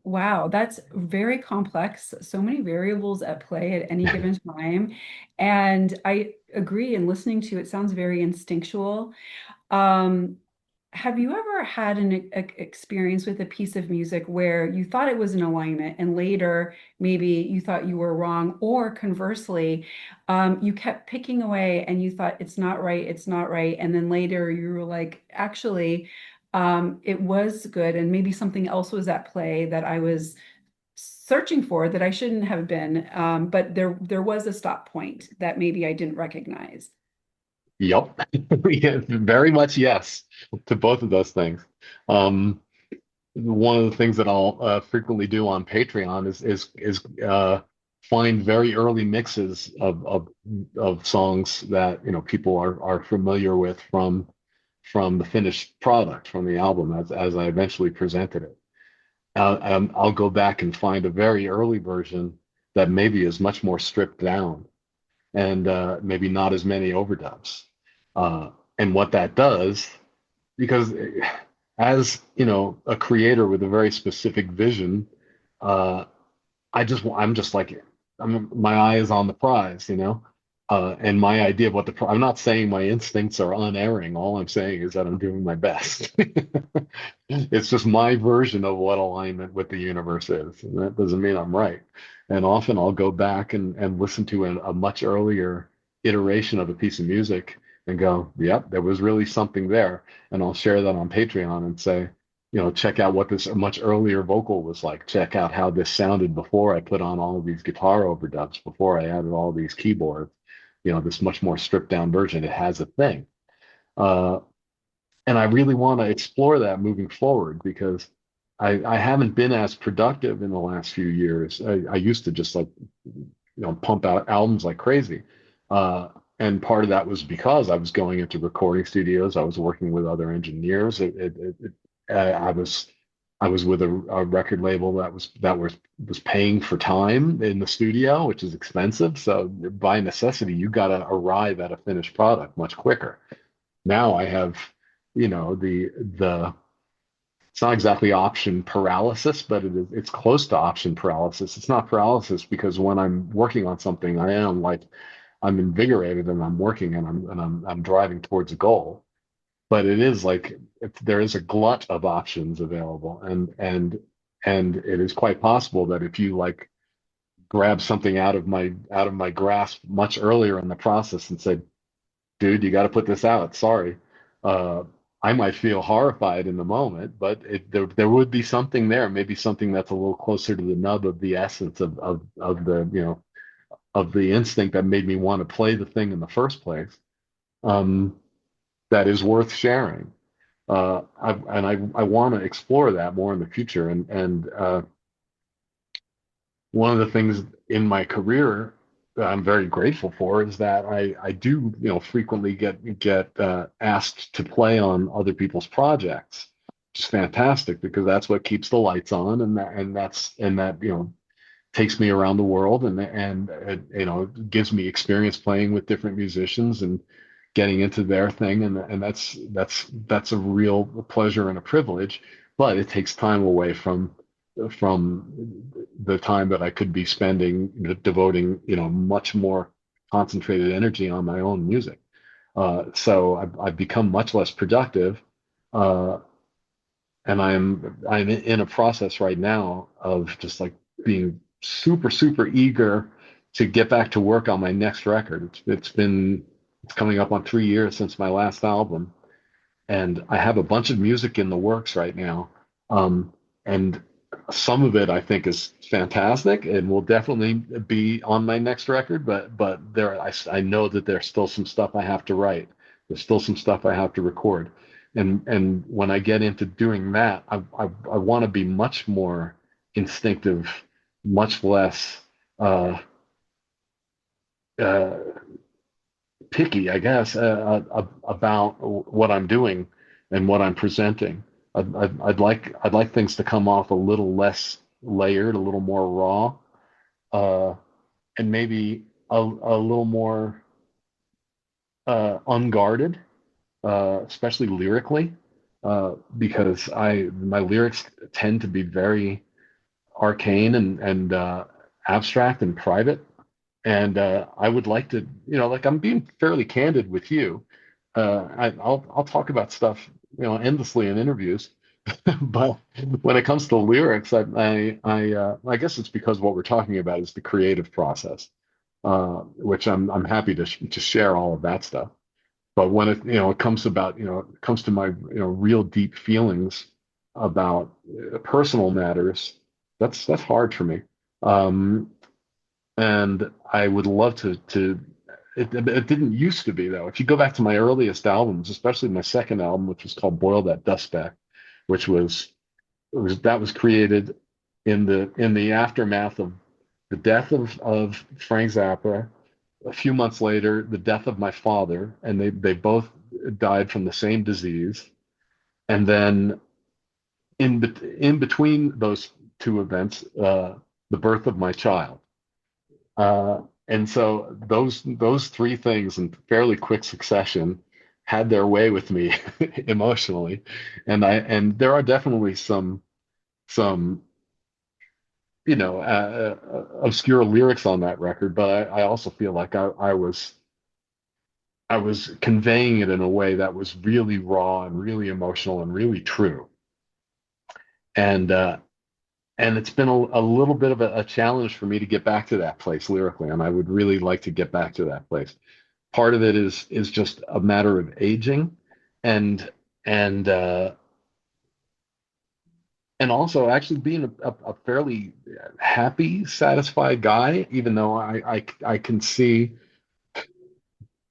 Wow, that's very complex. So many variables at play at any given time. And I agree, in listening to it, sounds very instinctual. Um, have you ever had an experience with a piece of music where you thought it was in alignment and later maybe you thought you were wrong, or conversely, you kept picking away and you thought it's not right, and then later you were like, actually, it was good, and maybe something else was at play that I was searching for that I shouldn't have been, but there was a stop point that maybe I didn't recognize. Yep. Yeah, very much yes to both of those things. Um, One of the things that I'll frequently do on Patreon is find very early mixes of songs that people are familiar with from the finished product from the album as I eventually presented it. I'll go back and find a very early version that maybe is much more stripped down and maybe not as many overdubs. And what that does, because as a creator with a very specific vision, uh, I'm just like my eye is on the prize, and my idea of I'm not saying my instincts are unerring. All I'm saying is that I'm doing my best. It's just my version of what alignment with the universe is, and that doesn't mean I'm right. And often I'll go back and listen to a much earlier iteration of a piece of music and go, yep, there was really something there. And I'll share that on Patreon and say, check out what this much earlier vocal was like. Check out how this sounded before I put on all of these guitar overdubs, before I added all these keyboards. This much more stripped down version. It has a thing. Uh, and I really want to explore that moving forward because I haven't been as productive in the last few years. I used to just like, pump out albums like crazy. Uh, and part of that was because I was going into recording studios. I was working with other engineers. I was I was with a record label that was paying for time in the studio, which is expensive. So by necessity, you got to arrive at a finished product much quicker. Now I have, the it's not exactly option paralysis, but it's close to option paralysis. It's not paralysis because when I'm working on something, I am like I'm invigorated and I'm working and I'm driving towards a goal. But it is like there is a glut of options available, and it is quite possible that if you like grab something out of my grasp much earlier in the process and say, dude, you got to put this out. Sorry. Uh, I might feel horrified in the moment, but there would be something there, maybe something that's a little closer to the nub of the essence of the, of the instinct that made me want to play the thing in the first place. Um, that is worth sharing. I want to explore that more in the future. And one of the things in my career that I'm very grateful for is that I do, frequently get asked to play on other people's projects, which is fantastic because that's what keeps the lights on, and that takes me around the world, and it, gives me experience playing with different musicians and getting into their thing, and that's a real pleasure and a privilege, but it takes time away from the time that I could be spending devoting much more concentrated energy on my own music. So I've become much less productive, uh, and I'm in a process right now of just like being super super eager to get back to work on my next record. It's coming up on 3 years since my last album, and I have a bunch of music in the works right now. And some of it I think is fantastic and will definitely be on my next record, but I know that there's still some stuff I have to write. There's still some stuff I have to record. And when I get into doing that, I want to be much more instinctive, much less uh, uh, picky, I guess, about what I'm doing and what I'm presenting. I'd like things to come off a little less layered, a little more raw, uh, and maybe a little more unguarded, especially lyrically, because I my lyrics tend to be very arcane and abstract and private. And I would like to, like I'm being fairly candid with you. I'll talk about stuff, endlessly in interviews, but when it comes to lyrics, I guess it's because what we're talking about is the creative process, which I'm happy to share all of that stuff. But when it comes about, it comes to my, real deep feelings about personal matters, that's hard for me. Um, and I would love to it didn't used to be though. If you go back to my earliest albums, especially my second album, which was called Boil That Dust Back, which that was created in the aftermath of the death of Frank Zappa. A few months later, the death of my father, and they both died from the same disease. And then in between those two events, the birth of my child. And so those three things in fairly quick succession had their way with me emotionally, and there are definitely some obscure lyrics on that record, but I also feel like I was conveying it in a way that was really raw and really emotional and really true, and it's been a little bit of a challenge for me to get back to that place lyrically, and I would really like to get back to that place. Part of it is just a matter of aging, and and uh, and also actually being a fairly happy, satisfied guy, even though I can see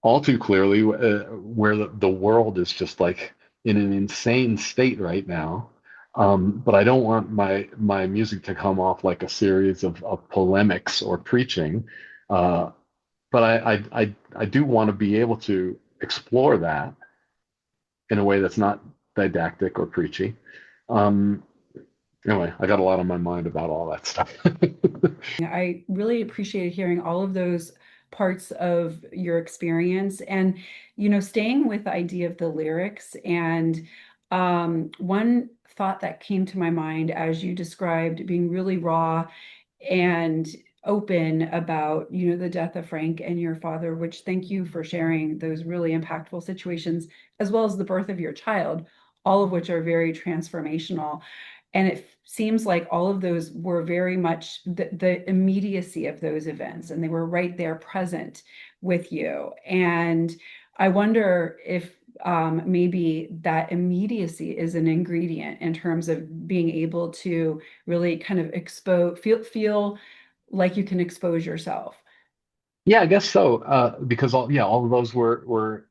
all too clearly where the world is just like in an insane state right now. But I don't want my music to come off like a series of polemics or preaching. Uh, but I do want to be able to explore that in a way that's not didactic or preachy. Um, Anyway, I got a lot on my mind about all that stuff. I really appreciated hearing all of those parts of your experience and, staying with the idea of the lyrics. And one thought that came to my mind as you described being really raw and open about, the death of Frank and your father, which thank you for sharing those really impactful situations, as well as the birth of your child, all of which are very transformational. And it seems like all of those were very much the immediacy of those events, and they were right there present with you. And I wonder if maybe that immediacy is an ingredient in terms of being able to really kind of feel like you can expose yourself. Yeah, I guess so. Because all of those were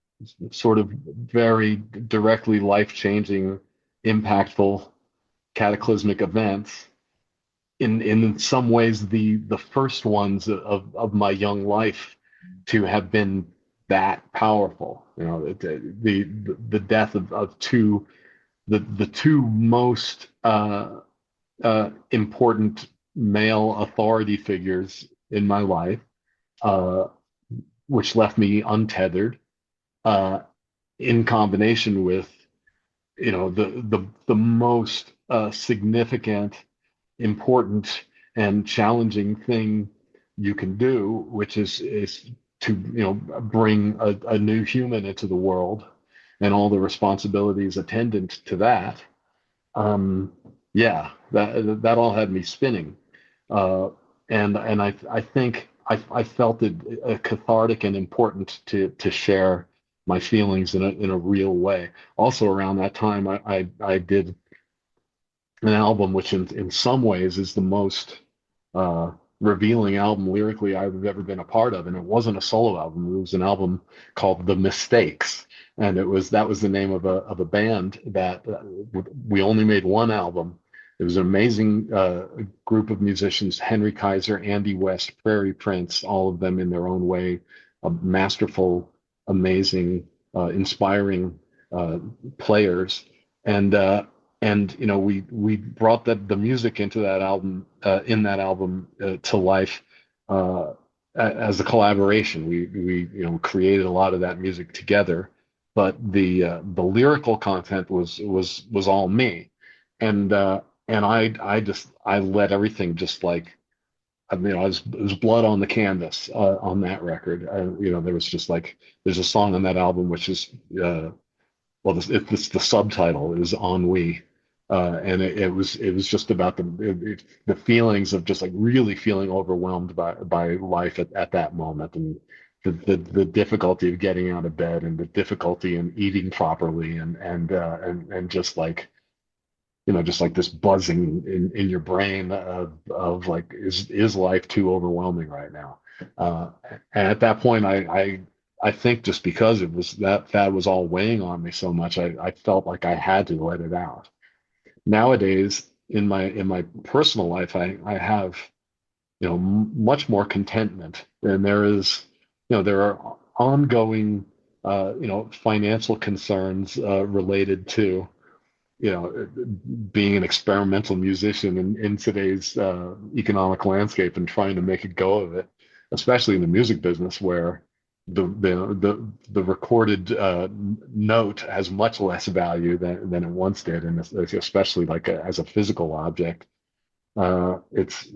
sort of very directly life-changing, impactful, cataclysmic events. In some ways, the first ones of my young life to have been that powerful. The death of the two most important male authority figures in my life, uh, which left me untethered, uh, in combination with the most significant, important, and challenging thing you can do, which is to bring a new human into the world and all the responsibilities attendant to that. Um, yeah, that all had me spinning, uh, and I think I felt it cathartic and important to share my feelings in a real way. Also, around that time, I did an album which in some ways is the most uh, revealing album lyrically I've ever been a part of. And it wasn't a solo album. It was an album called The Mistakes. And that was the name of a band that we only made one album. It was an amazing group of musicians, Henry Kaiser, Andy West, Prairie Prince, all of them in their own way, masterful, amazing, inspiring uh, players. And we brought the music into that album to life as a collaboration. We created a lot of that music together, but the lyrical content was all me, and I let everything just like, it was blood on the canvas on that record. There was just like, there's a song on that album which is it's the subtitle is ennui, and it was just about the feelings of just like really feeling overwhelmed by life at that moment, and the difficulty of getting out of bed, and the difficulty in eating properly, and just like just like this buzzing in your brain of like, is life too overwhelming right now? Uh, and at that point, I think just because it was that was all weighing on me so much, I felt like I had to let it out. Nowadays, in my personal life, I have much more contentment, and there are ongoing financial concerns related to being an experimental musician in today's economic landscape and trying to make a go of it, especially in the music business where the recorded note has much less value than it once did, and especially like as a physical object. It's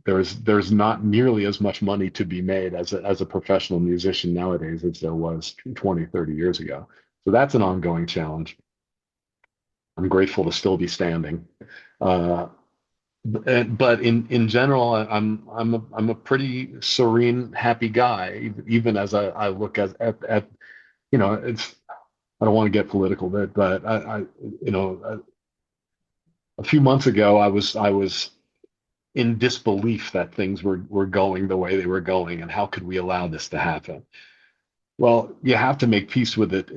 there's not nearly as much money to be made as a professional musician nowadays as there was 20, 30 years ago. So that's an ongoing challenge. I'm grateful to still be standing. Uh, but in general, I'm a pretty serene, happy guy, even as I look at it's, I don't want to get political, but a few months ago, I was in disbelief that things were going the way they were going, and how could we allow this to happen? Well, you have to make peace with it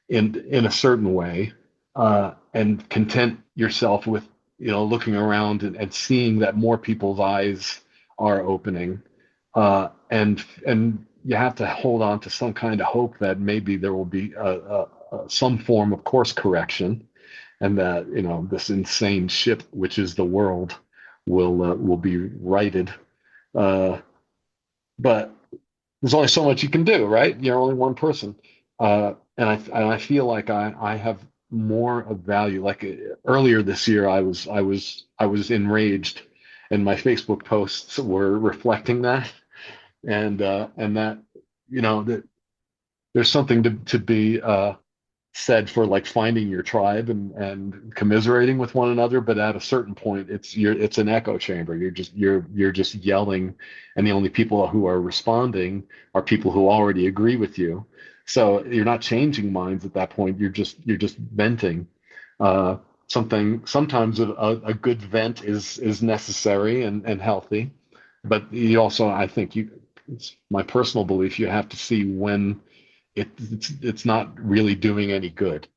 in a certain way, and content yourself with looking around and seeing that more people's eyes are opening, and you have to hold on to some kind of hope that maybe there will be some form of course correction, and that this insane ship, which is the world, will be righted. Uh, but there's only so much you can do, right? You're only one person. And I feel like I have more of value. Like earlier this year, I was enraged, and my Facebook posts were reflecting that, and that that there's something to be said for like finding your tribe and commiserating with one another, but at a certain point it's an echo chamber. You're just yelling, and the only people who are responding are people who already agree with you. So you're not changing minds at that point. You're just venting. uh Sometimes a good vent is necessary and healthy, but you also, I think, it's my personal belief, you have to see when it's not really doing any good,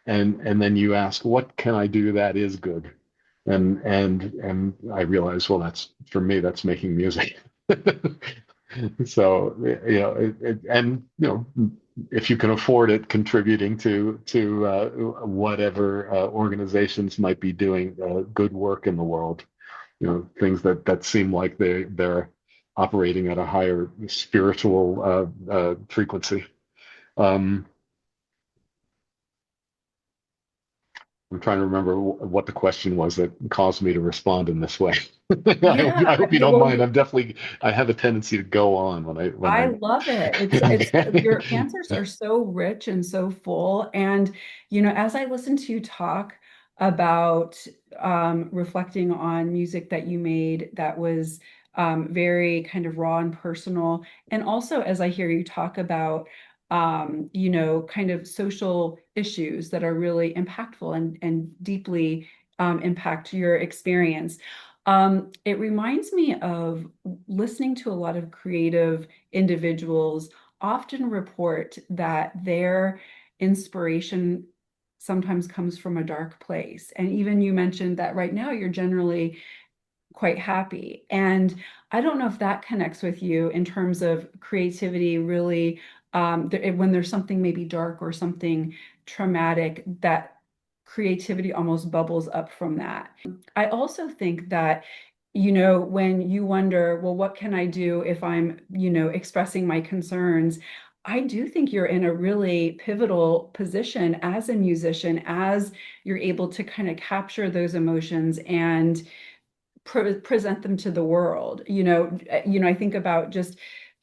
and then you ask, what can I do that is good? And I realize, well, that's, for me, that's making music. So and if you can afford it, contributing to whatever organizations might be doing good work in the world, things that seem like they're operating at a higher spiritual frequency. um, I'm trying to remember what the question was that caused me to respond in this way. I Yeah, hope you don't well, mind. I have a tendency to go on when I I love it. It's okay. your answers are so rich and so full. And as I listen to you talk about reflecting on music that you made that was very kind of raw and personal, and also as I hear you talk about kind of social issues that are really impactful and deeply impact your experience. It reminds me of listening to a lot of creative individuals often report that their inspiration sometimes comes from a dark place. And even you mentioned that right now you're generally quite happy. And I don't know if that connects with you in terms of creativity, really, when there's something maybe dark or something traumatic, that creativity almost bubbles up from that. I also think that, when you wonder, well, what can I do if I'm, expressing my concerns? I do think you're in a really pivotal position as a musician, as you're able to kind of capture those emotions and present them to the world. I think about just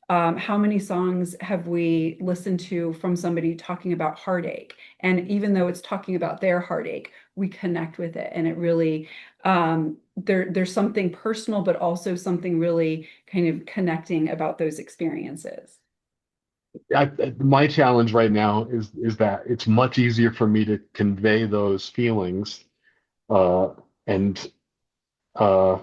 how many songs have we listened to from somebody talking about heartache, and even though it's talking about their heartache, we connect with it, and it really there's something personal, but also something really kind of connecting about those experiences. My challenge right now is that it's much easier for me to convey those feelings uh, and uh,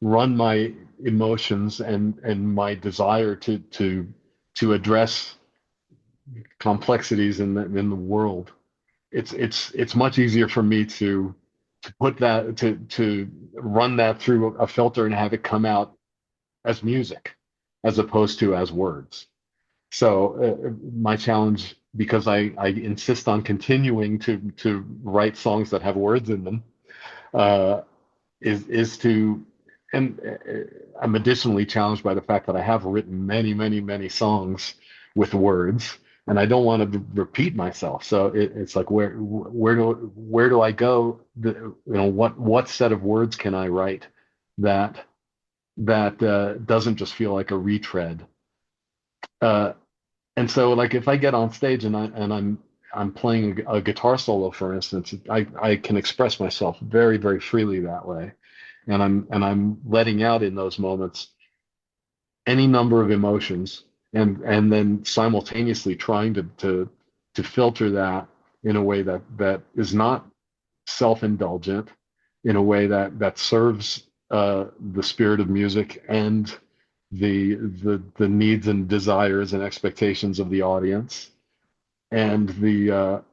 run my emotions and my desire to address complexities in the world. It's much easier for me to put that to run that through a filter and have it come out as music as opposed to as words. So my challenge, because I insist on continuing to write songs that have words in them, uh, is to, and I'm additionally challenged by the fact that I have written many, many, many songs with words, and I don't want to repeat myself. So it's like, where do I go? What set of words can I write that doesn't just feel like a retread? Uh, and so, like, if I get on stage and I'm playing a guitar solo, for instance, I can express myself very, very freely that way, and I'm letting out in those moments any number of emotions, and then simultaneously trying to filter that in a way that is not self-indulgent, in a way that serves the spirit of music and the needs and desires and expectations of the audience, and the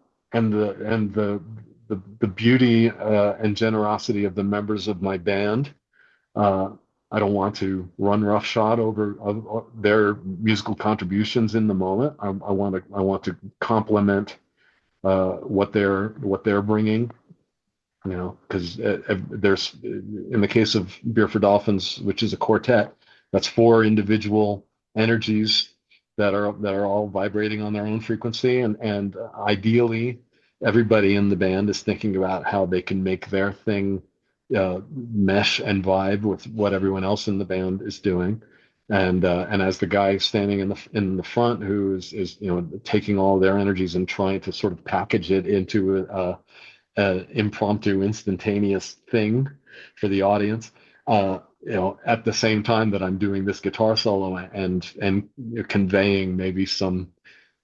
beauty and generosity of the members of my band. Uh, I don't want to run roughshod over of their musical contributions in the moment. I want to complement what they're bringing. Because there's, in the case of Beer for Dolphins, which is a quartet, that's four individual energies that are all vibrating on their own frequency, and ideally, everybody in the band is thinking about how they can make their thing mesh and vibe with what everyone else in the band is doing. And as the guy standing in the front who is taking all their energies and trying to sort of package it into impromptu, instantaneous thing for the audience. At the same time that I'm doing this guitar solo and conveying maybe some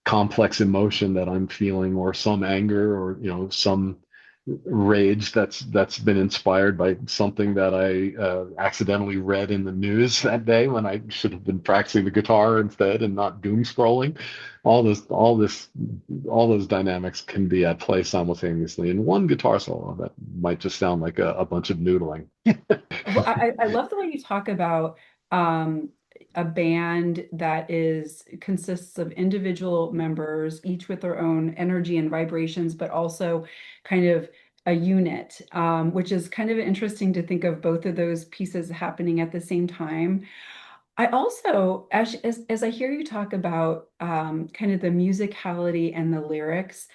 complex emotion that I'm feeling, or some anger, or some rage that's been inspired by something that I accidentally read in the news that day when I should have been practicing the guitar instead and not doom scrolling. All those dynamics can be at play simultaneously in one guitar solo that might just sound like a bunch of noodling. Well, I love the way you talk about um, a band that consists of individual members, each with their own energy and vibrations, but also kind of a unit, which is kind of interesting to think of both of those pieces happening at the same time. I also, as I hear you talk about kind of the musicality and the lyrics,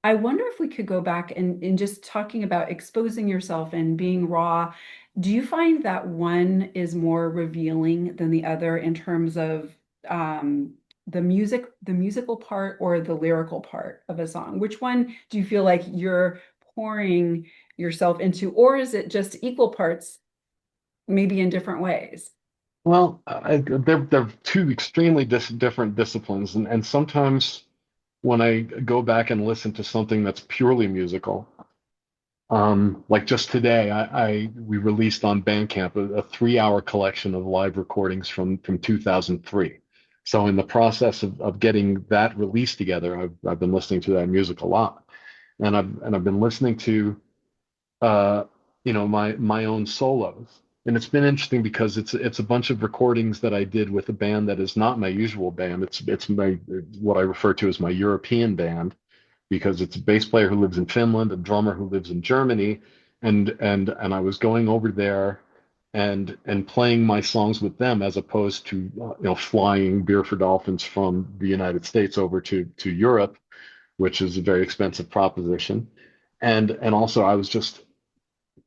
I wonder if we could go back and just talking about exposing yourself and being raw. Do you find that one is more revealing than the other in terms of the musical part or the lyrical part of a song? Which one do you feel like you're pouring yourself into, or is it just equal parts, maybe in different ways? Well, they're two extremely different disciplines, and sometimes when I go back and listen to something that's purely musical, like just today, we released on Bandcamp a 3 hour collection of live recordings from 2003. So in the process of getting that released together, I've been listening to that music a lot, and I've been listening to uh, my own solos. And it's been interesting because it's a bunch of recordings that I did with a band that is not my usual band. It's my what I refer to as my European band, because it's a bass player who lives in Finland, a drummer who lives in Germany, and I was going over there and playing my songs with them, as opposed to flying Beer for Dolphins from the United States over to Europe, which is a very expensive proposition. And also I was just,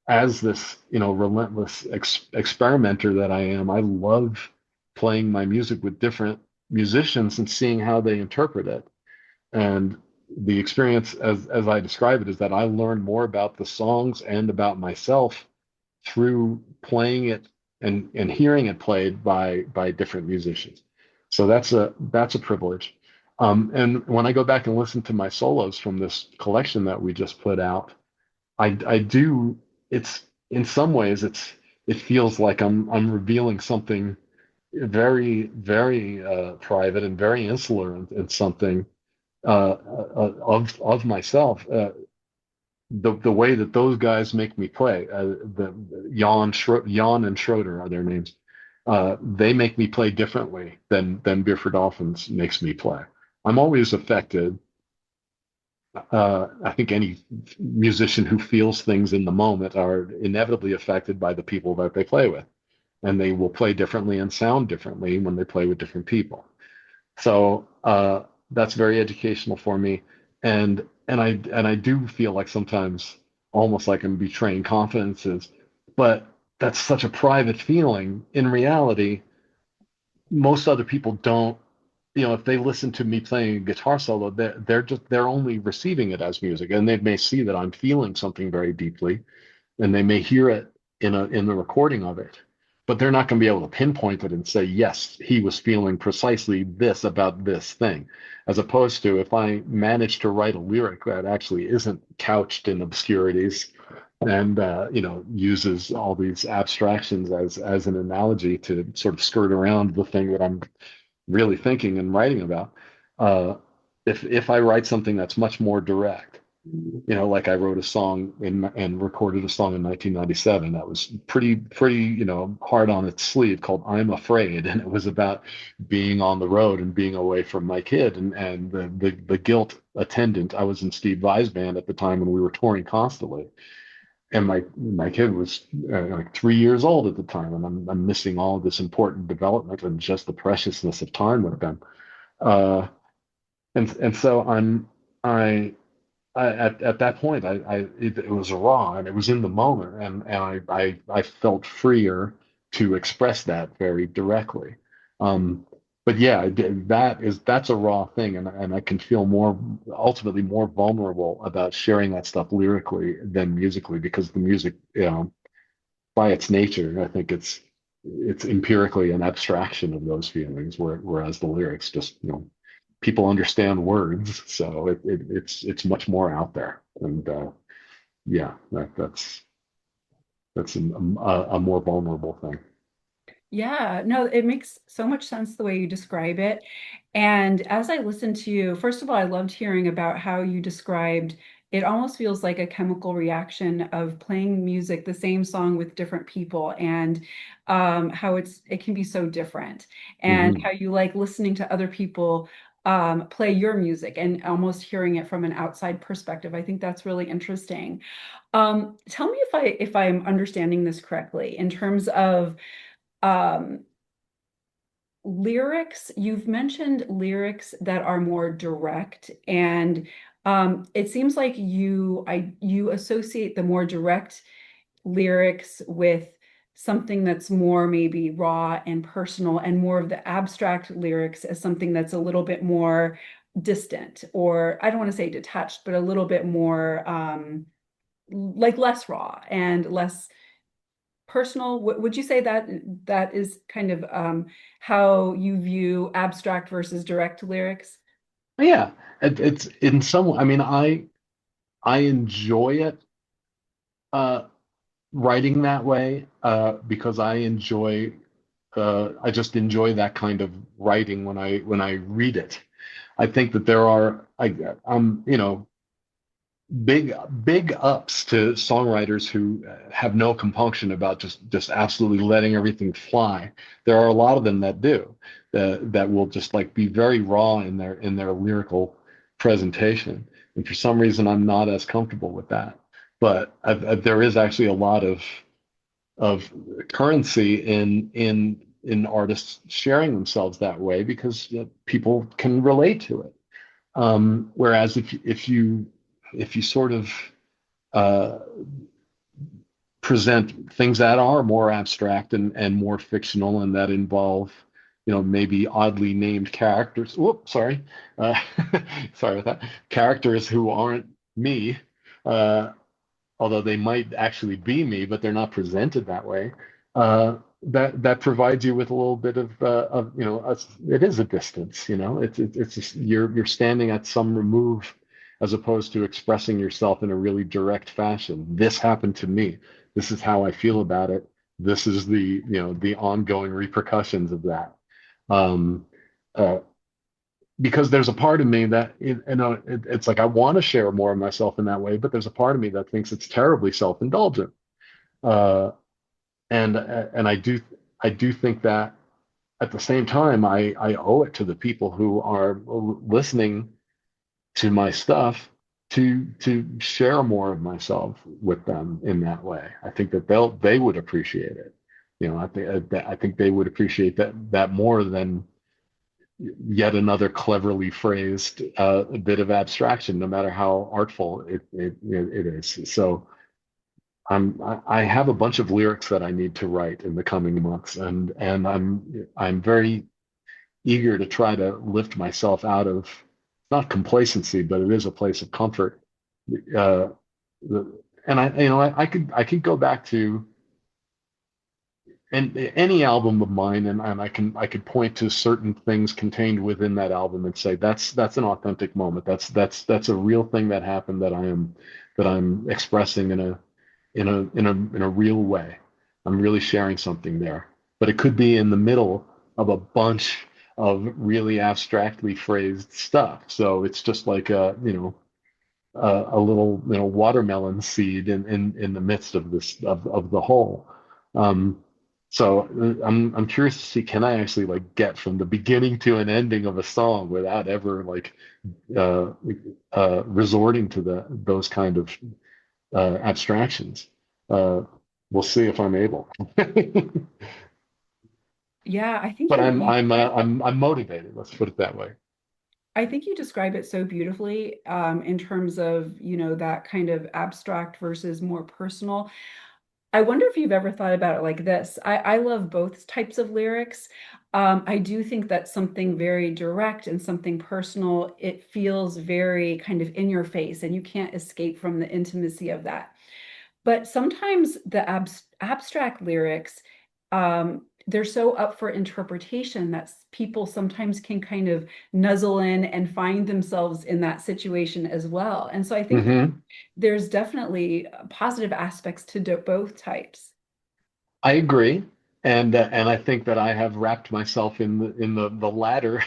as this relentless experimenter that I am, I love playing my music with different musicians and seeing how they interpret it. And the experience, as I describe it, is that I learn more about the songs and about myself through playing it and hearing it played by different musicians. So that's a privilege. And when I go back and listen to my solos from this collection that we just put out, I do. It's, in some ways, it feels like I'm revealing something very, very private and very insular in something of myself. The way that those guys make me play, the Jan and Schroeder are their names. They make me play differently than Beer for Dolphins makes me play. I'm always affected. I think any musician who feels things in the moment are inevitably affected by the people that they play with, and they will play differently and sound differently when they play with different people. So that's very educational for me, and I do feel like sometimes almost like I'm betraying confidences, but that's such a private feeling. In reality, most other people don't. If they listen to me playing a guitar solo, they're only receiving it as music, and they may see that I'm feeling something very deeply, and they may hear it in the recording of it, but they're not going to be able to pinpoint it and say, yes, he was feeling precisely this about this thing. As opposed to, if I manage to write a lyric that actually isn't couched in obscurities and uses all these abstractions as an analogy to sort of skirt around the thing that I'm really thinking and writing about. Uh, if I write something that's much more direct, Like I wrote a song and recorded a song in 1997 that was pretty, hard on its sleeve, called "I'm Afraid," and it was about being on the road and being away from my kid, and the guilt attendant. I was in Steve Vai's band at the time when we were touring constantly, and my kid was like 3 years old at the time, and I'm missing all of this important development and just the preciousness of time with them. Uh, and so I at that point, it was raw and it was in the moment, and I felt freer to express that very directly. Um, but yeah, that's a raw thing, and I can feel ultimately more vulnerable about sharing that stuff lyrically than musically, because the music, by its nature, I think it's empirically an abstraction of those feelings, whereas the lyrics just, people understand words, so it's much more out there. And yeah, that's a more vulnerable thing. Yeah, no, it makes so much sense the way you describe it. And as I listened to you, first of all, I loved hearing about how you described it almost feels like a chemical reaction of playing music, the same song with different people, and how it can be so different, and Hmm. how you like listening to other people play your music and almost hearing it from an outside perspective. I think that's really interesting. Tell me if I'm understanding this correctly in terms of um, lyrics. You've mentioned lyrics that are more direct, and it seems like you associate the more direct lyrics with something that's more maybe raw and personal, and more of the abstract lyrics as something that's a little bit more distant, or I don't want to say detached, but a little bit more like less raw and less personal. Would you say that that is kind of how you view abstract versus direct lyrics? Yeah, it's in some. I mean, I enjoy it, uh, writing that way, because I just enjoy that kind of writing when I read it. I think that there are, big ups to songwriters who have no compunction about just absolutely letting everything fly. There are a lot of them that do, that will just like be very raw in their lyrical presentation. And for some reason, I'm not as comfortable with that. But there is actually a lot of currency in artists sharing themselves that way, because people can relate to it. Whereas if you sort of uh, present things that are more abstract and more fictional, and that involve, maybe oddly named characters. Whoop, sorry, uh, sorry about that. Characters who aren't me, uh, although they might actually be me, but they're not presented that way. That provides you with a little bit it is a distance. It's just, you're standing at some remove, as opposed to expressing yourself in a really direct fashion. This happened to me. This is how I feel about it. This is the ongoing repercussions of that. Um, uh, because there's a part of me that it's like I want to share more of myself in that way, but there's a part of me that thinks it's terribly self-indulgent. Uh, and I do think that at the same time, I owe it to the people who are listening to my stuff to share more of myself with them in that way. I think that they would appreciate it. I think they would appreciate that more than yet another cleverly phrased bit of abstraction, no matter how artful it is. So I have a bunch of lyrics that I need to write in the coming months, and I'm very eager to try to lift myself out of, not complacency, but it is a place of comfort. Uh, and I could go back to any album of mine, and I could point to certain things contained within that album and say that's an authentic moment. That's a real thing that happened, that I'm expressing in a real way. I'm really sharing something there. But it could be in the middle of a bunch of really abstractly phrased stuff. So it's just like a little, watermelon seed in the midst of this of the whole. Um, so I'm curious to see, can I actually like get from the beginning to an ending of a song without ever like uh, resorting to those kind of abstractions. Uh, we'll see if I'm able. Yeah, I think But you're I'm motivated. Let's put it that way. I think you describe it so beautifully in terms of, that kind of abstract versus more personal. I wonder if you've ever thought about it like this. I love both types of lyrics. I do think that something very direct and something personal, it feels very kind of in your face, and you can't escape from the intimacy of that. But sometimes the abstract lyrics, they're so up for interpretation that people sometimes can kind of nuzzle in and find themselves in that situation as well. And so I think that Hmm. there's definitely positive aspects to both types. I agree, and I think that I have wrapped myself in the latter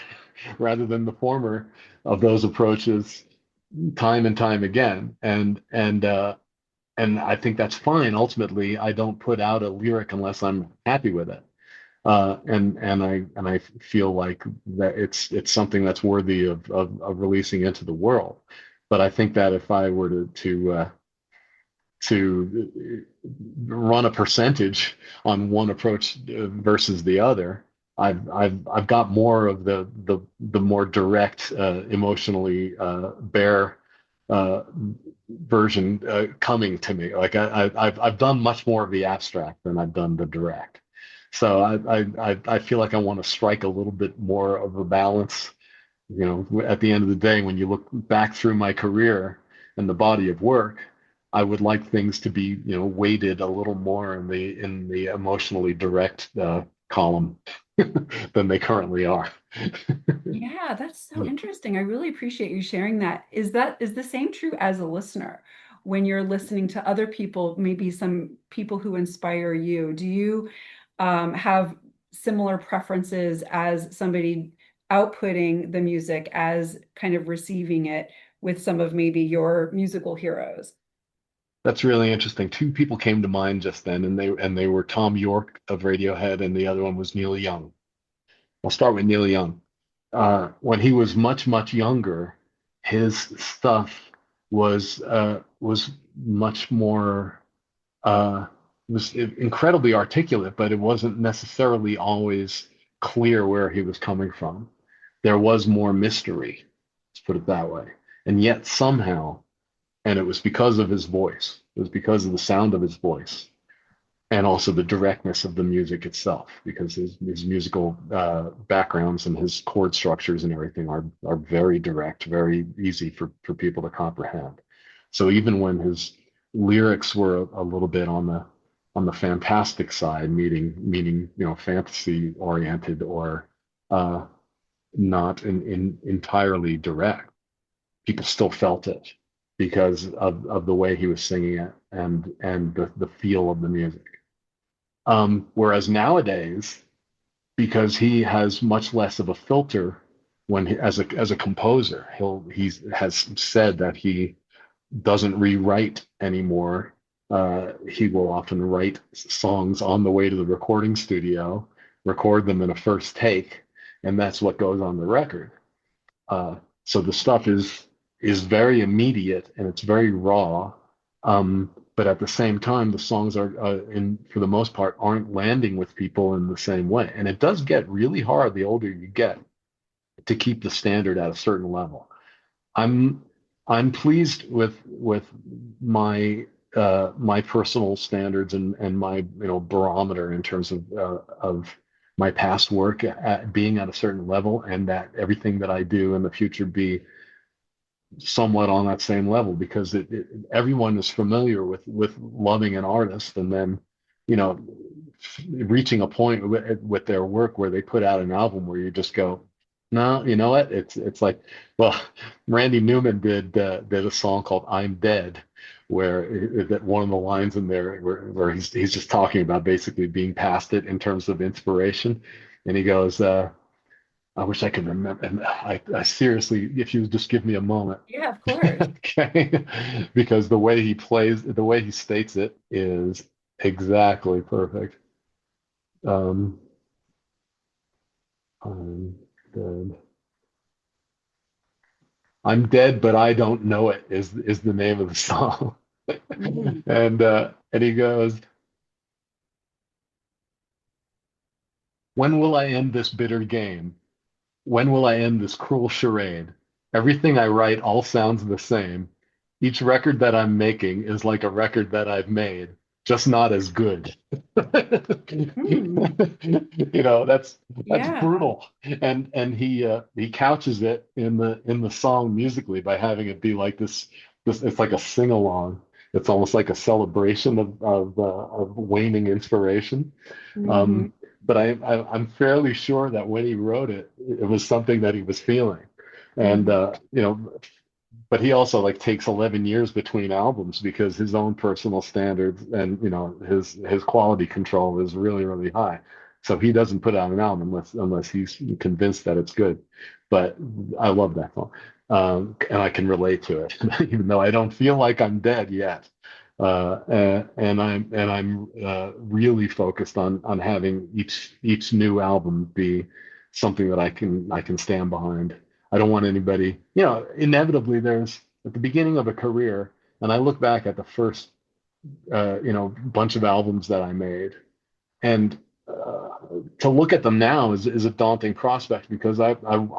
rather than the former of those approaches time and time again, and I think that's fine. Ultimately, I don't put out a lyric unless I'm happy with it. And I feel like that it's something that's worthy of releasing into the world. But I think that if I were to run a percentage on one approach versus the other, I've got more of the more direct, emotionally bare uh, version coming to me. Like I've done much more of the abstract than I've done the direct. So I feel like I want to strike a little bit more of a balance. At the end of the day, when you look back through my career and the body of work, I would like things to be, weighted a little more in the emotionally direct column than they currently are. Yeah, that's so interesting. I really appreciate you sharing that. Is the same true as a listener when you're listening to other people, maybe some people who inspire you? Do you have similar preferences as somebody outputting the music as kind of receiving it with some of maybe your musical heroes? That's really interesting. Two people came to mind just then, and they were Tom York of Radiohead, and the other one was Neil Young. I'll start with Neil Young. When he was much, much younger, his stuff was much more was incredibly articulate, but it wasn't necessarily always clear where he was coming from. There was more mystery, let's put it that way. And yet somehow, and it was because of his voice, it was because of the sound of his voice, and also the directness of the music itself, because his musical backgrounds and his chord structures and everything are very direct, very easy for people to comprehend. So even when his lyrics were a little bit on the fantastic side, meaning fantasy oriented or uh, not in entirely direct, people still felt it because of the way he was singing it and the feel of the music. Whereas nowadays, because he has much less of a filter as a composer, he has said that he doesn't rewrite anymore. He will often write songs on the way to the recording studio, record them in a first take, and that's what goes on the record. So the stuff is very immediate and it's very raw. But at the same time, the songs are, in for the most part, aren't landing with people in the same way. And it does get really hard the older you get to keep the standard at a certain level. I'm I'm pleased with my personal standards and my barometer in terms of my past work at being at a certain level, and that everything that I do in the future be somewhat on that same level, because everyone is familiar with loving an artist and then you know reaching a point with their work where they put out an album where you just go, no, you know what, it's like, well, Randy Newman did a song called I'm Dead, where that one of the lines in there where he's just talking about basically being past it in terms of inspiration, and he goes, I wish I could remember. And I seriously, if you would just give me a moment, Yeah, of course. okay, because the way he plays, the way he states it is exactly perfect. Um, I'm dead. I'm dead, but I don't know it is the name of the song. Mm. And he goes, "When will I end this bitter game? When will I end this cruel charade? Everything I write all sounds the same. Each record that I'm making is like a record that I've made, just not as good." Mm. That's Yeah. brutal. And he couches it in the song musically by having it be like this it's like a sing along. It's almost like a celebration of waning inspiration. Hmm. Um, but I'm fairly sure that when he wrote it, it was something that he was feeling. And Hmm. but he also like takes 11 years between albums because his own personal standards and his quality control is really, really high. So he doesn't put out an album unless he's convinced that it's good. But I love that song. And I can relate to it, even though I don't feel like I'm dead yet. And I'm really focused on having each new album be something that I can stand behind. I don't want anybody, inevitably there's at the beginning of a career, and I look back at the first, bunch of albums that I made, and uh, to look at them now is a daunting prospect because I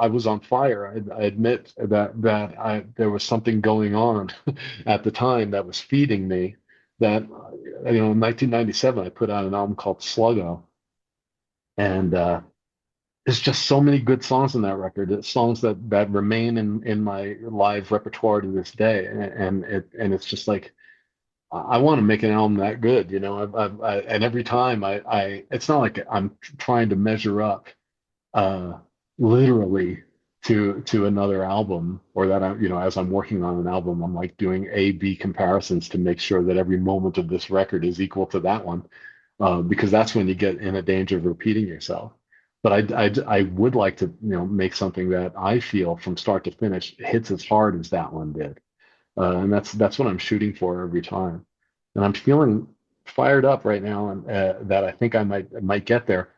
was on fire. I admit that there was something going on at the time that was feeding me. That in 1997 I put out an album called Sluggo, and there's just so many good songs on that record. It's songs that remain in my live repertoire to this day, and it's just like I want to make an album that good, and every time it's not like I'm trying to measure up uh, literally to another album, or that as I'm working on an album, I'm like doing A/B comparisons to make sure that every moment of this record is equal to that one, because that's when you get in a danger of repeating yourself. But I would like to, make something that I feel from start to finish hits as hard as that one did. And that's what I'm shooting for every time. And I'm feeling fired up right now, and that I think I might get there.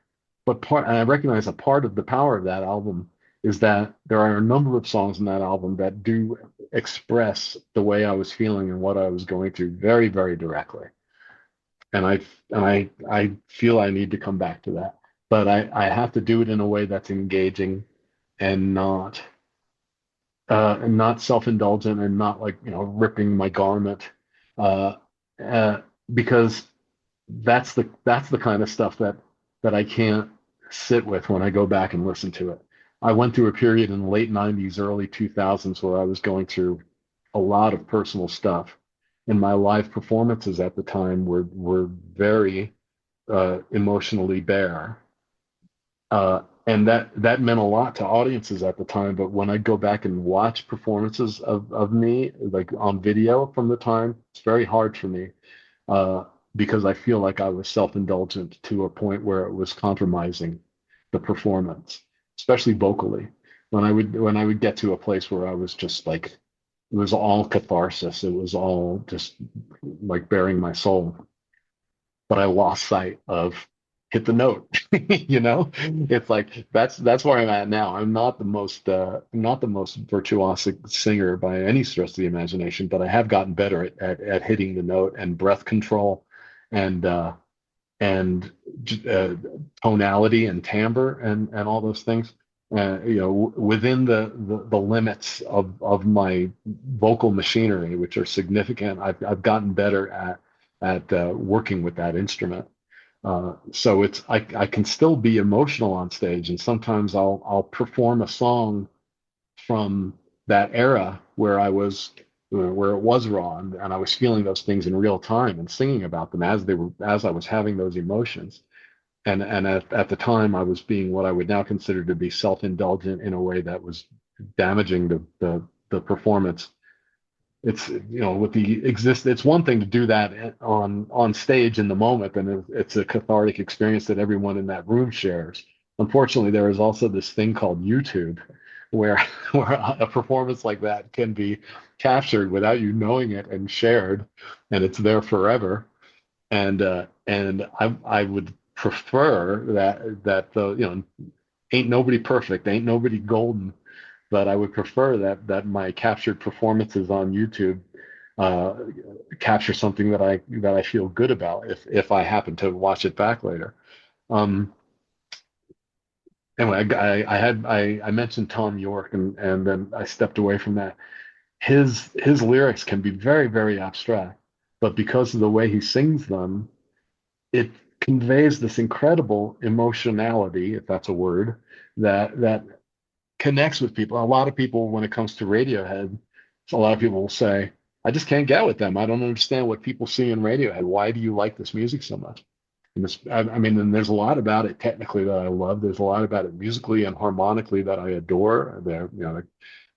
And I recognize a part of the power of that album is that there are a number of songs in that album that do express the way I was feeling and what I was going through very, very directly. And I feel I need to come back to that. But I have to do it in a way that's engaging and not self-indulgent and not like ripping my garment, uh, uh, because that's the kind of stuff that I can't sit with when I go back and listen to it. I went through a period in the late 90s, early 2000s where I was going through a lot of personal stuff, and my live performances at the time were very emotionally bare. And that meant a lot to audiences at the time. But when I go back and watch performances of me, like on video from the time, it's very hard for me, uh, because I feel like I was self-indulgent to a point where it was compromising the performance, especially vocally. When I would get to a place where I was just like, it was all catharsis. It was all just like bearing my soul, but I lost sight of hit the note. It's like that's where I'm at now. I'm not the most virtuosic singer by any stretch of the imagination, but I have gotten better at hitting the note and breath control and uh and tonality and timbre and all those things. Within the limits of my vocal machinery, which are significant, I've gotten better at working with that instrument. So I can still be emotional on stage, and sometimes I'll perform a song from that era where it was raw, and I was feeling those things in real time and singing about them as I was having those emotions. And at the time I was being what I would now consider to be self-indulgent in a way that was damaging the performance. It's one thing to do that on stage in the moment, and it's a cathartic experience that everyone in that room shares. unfortunately, there is also this thing called YouTube where where a performance like that can be captured without you knowing it and shared, and it's there forever. And I would prefer that the ain't nobody perfect, ain't nobody golden, but I would prefer that my captured performances on YouTube uh, capture something that I feel good about if I happen to watch it back later. Um, anyway, I mentioned Tom York, and then I stepped away from that. His lyrics can be very, very abstract, but because of the way he sings them, it conveys this incredible emotionality, if that's a word, that connects with people. A lot of people, when it comes to Radiohead, a lot of people will say, I just can't get with them. I don't understand what people see in Radiohead. Why do you like this music so much? And I mean, and there's a lot about it technically that I love. There's a lot about it musically and harmonically that I adore.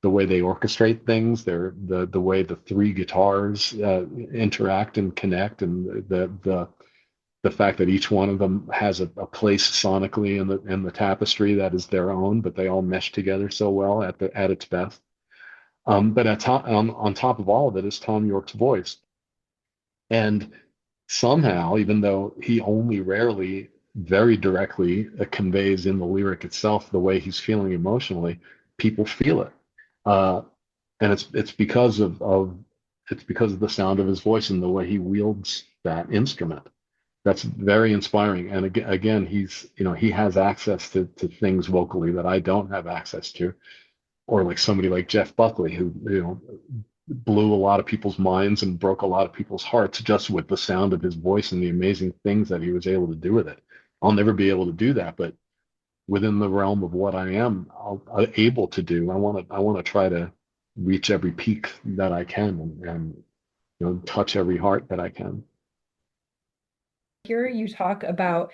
The way they orchestrate things, the way the three guitars interact and connect, and the fact that each one of them has a place sonically in the tapestry that is their own, but they all mesh together so well at its best. But on top of all of it is Tom York's voice, and somehow, even though he only rarely, very directly conveys in the lyric itself the way he's feeling emotionally, people feel it, uh, and it's because of it's because of the sound of his voice and the way he wields that instrument. That's very inspiring. And again, he has access to things vocally that I don't have access to, or like somebody like Jeff Buckley, who blew a lot of people's minds and broke a lot of people's hearts just with the sound of his voice and the amazing things that he was able to do with it. I'll never be able to do that, but within the realm of what I'm able to do, I want to try to reach every peak that I can, and touch every heart that I can. Hear you talk about,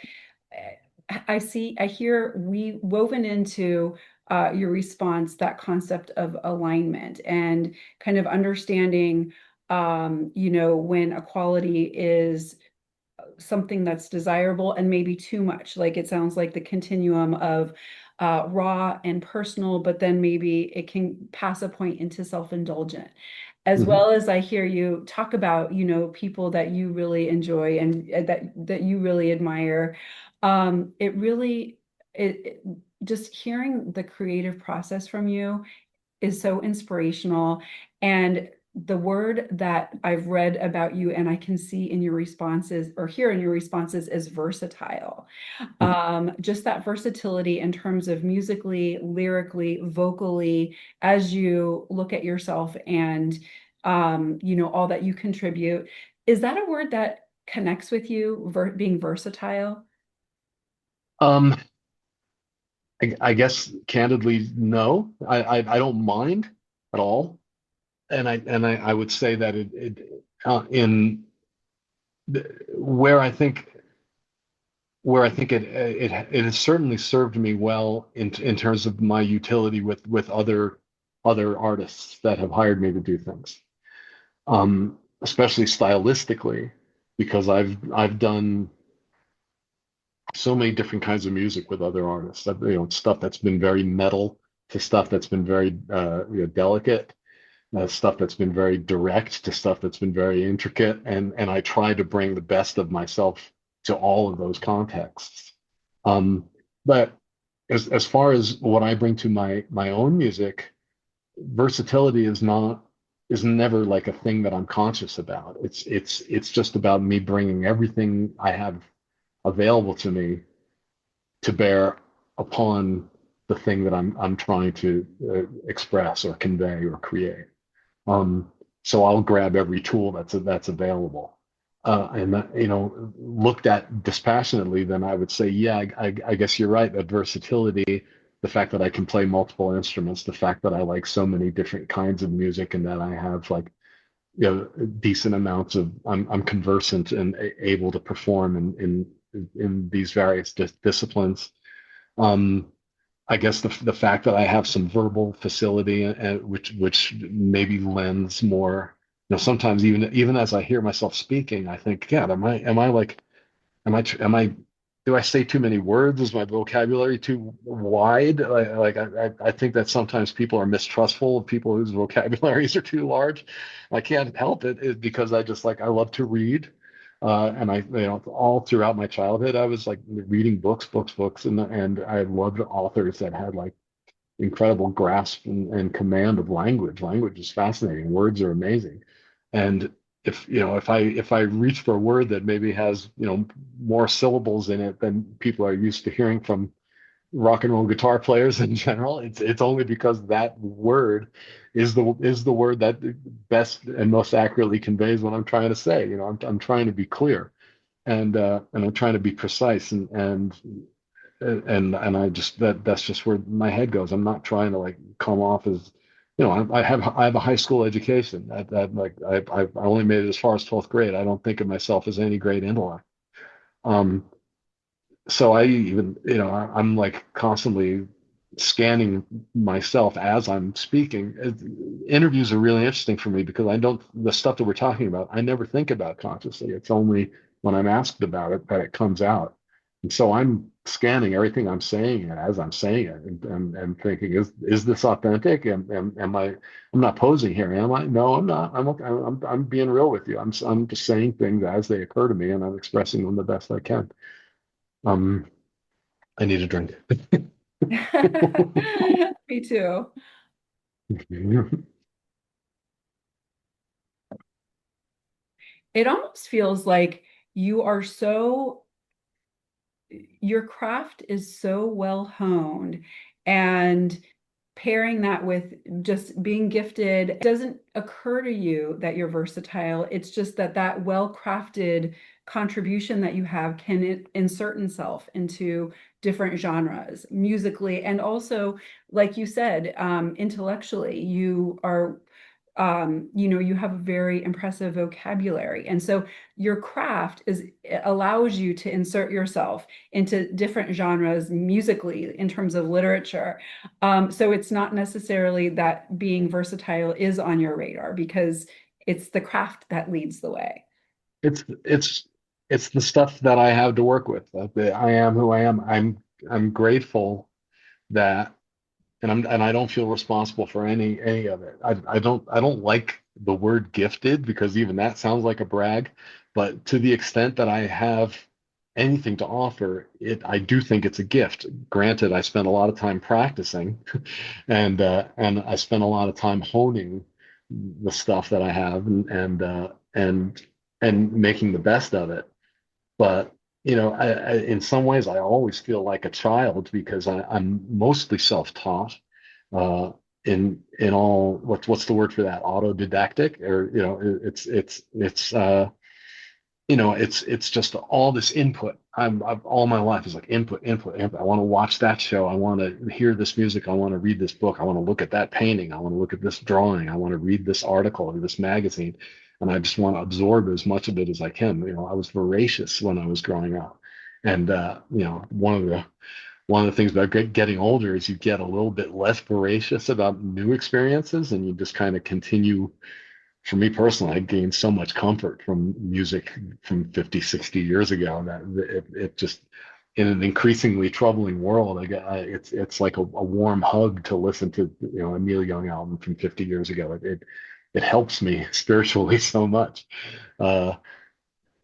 I hear we woven into your response that concept of alignment and kind of understanding, when a quality is something that's desirable and maybe too much. Like it sounds like the continuum of raw and personal, but then maybe it can pass a point into self-indulgent. As Mhm. well as I hear you talk about, people that you really enjoy and that you really admire. It really just hearing the creative process from you is so inspirational. And the word that I've read about you and I can see in your responses or hear in your responses is versatile. Just that versatility in terms of musically, lyrically, vocally, as you look at yourself and, all that you contribute. Is that a word that connects with you, being versatile? Um, I guess candidly, no. I don't mind at all, and I would say that in where I think it has certainly served me well in terms of my utility with other artists that have hired me to do things, especially stylistically, because I've done so many different kinds of music with other artists. Stuff that's been very metal to stuff that's been very delicate, stuff that's been very direct to stuff that's been very intricate, and I try to bring the best of myself to all of those contexts. Um, but as far as what I bring to my own music, versatility is never like a thing that I'm conscious about. It's just about me bringing everything I have available to me to bear upon the thing that I'm trying to express or convey or create. Um, so I'll grab every tool that's available. And that, looked at dispassionately, then I would say, yeah, I guess you're right. That versatility, the fact that I can play multiple instruments, the fact that I like so many different kinds of music, and that I have like decent amounts of I'm conversant and able to perform in these various disciplines. Um, I guess the fact that I have some verbal facility, and which maybe lends more. Sometimes even as I hear myself speaking, I think, God, am I like am I do I say too many words? Is my vocabulary too wide? I think that sometimes people are mistrustful of people whose vocabularies are too large. I can't help it because I just like I love to read. And all throughout my childhood, I was like reading books, and I loved authors that had like incredible grasp and command of language. Language is fascinating. Words are amazing. And if I reach for a word that maybe has, more syllables in it than people are used to hearing from rock and roll guitar players in general, it's only because that word is the word that best and most accurately conveys what I'm trying to say. I'm trying to be clear and I'm trying to be precise and I just that's just where my head goes. I'm not trying to like come off as, I have a high school education. That like I only made it as far as 12th grade. I don't think of myself as any great intellect. Um, so I even, I'm like constantly scanning myself as I'm speaking. Interviews are really interesting for me because the stuff that we're talking about, I never think about consciously. It's only when I'm asked about it that it comes out. And so I'm scanning everything I'm saying as I'm saying it and thinking, is this authentic? Am I'm not posing here, am I? No, I'm not. I'm okay. I'm being real with you. I'm just saying things as they occur to me and I'm expressing them the best I can. Um, I need a drink. Me too. It almost feels like you are so your craft is so well honed, and pairing that with just being gifted, it doesn't occur to you that you're versatile. It's just that that well-crafted contribution that you have can insert itself into different genres musically, and also, like you said, intellectually, you have a very impressive vocabulary. And so your craft allows you to insert yourself into different genres musically in terms of literature. So it's not necessarily that being versatile is on your radar, because it's the craft that leads the way. It's the stuff that I have to work with. I am who I am. I'm grateful that, and I don't feel responsible for any of it. I don't like the word gifted because even that sounds like a brag. But to the extent that I have anything to offer, I do think it's a gift. Granted, I spent a lot of time practicing, and I spent a lot of time honing the stuff that I have and making the best of it. But in some ways, I always feel like a child because I'm mostly self-taught. Uh, in all, what's the word for that? Autodidactic, or it's just all this input. I've all my life is like input. I want to watch that show. I want to hear this music. I want to read this book. I want to look at that painting. I want to look at this drawing. I want to read this article or this magazine. And I just want to absorb as much of it as I can. I was voracious when I was growing up. And one of the things about getting older is you get a little bit less voracious about new experiences and you just kind of continue. For me personally, I gained so much comfort from music from 50, 60 years ago that it just, in an increasingly troubling world, it's like a warm hug to listen to, a Neil Young album from 50 years ago. It helps me spiritually so much. Uh,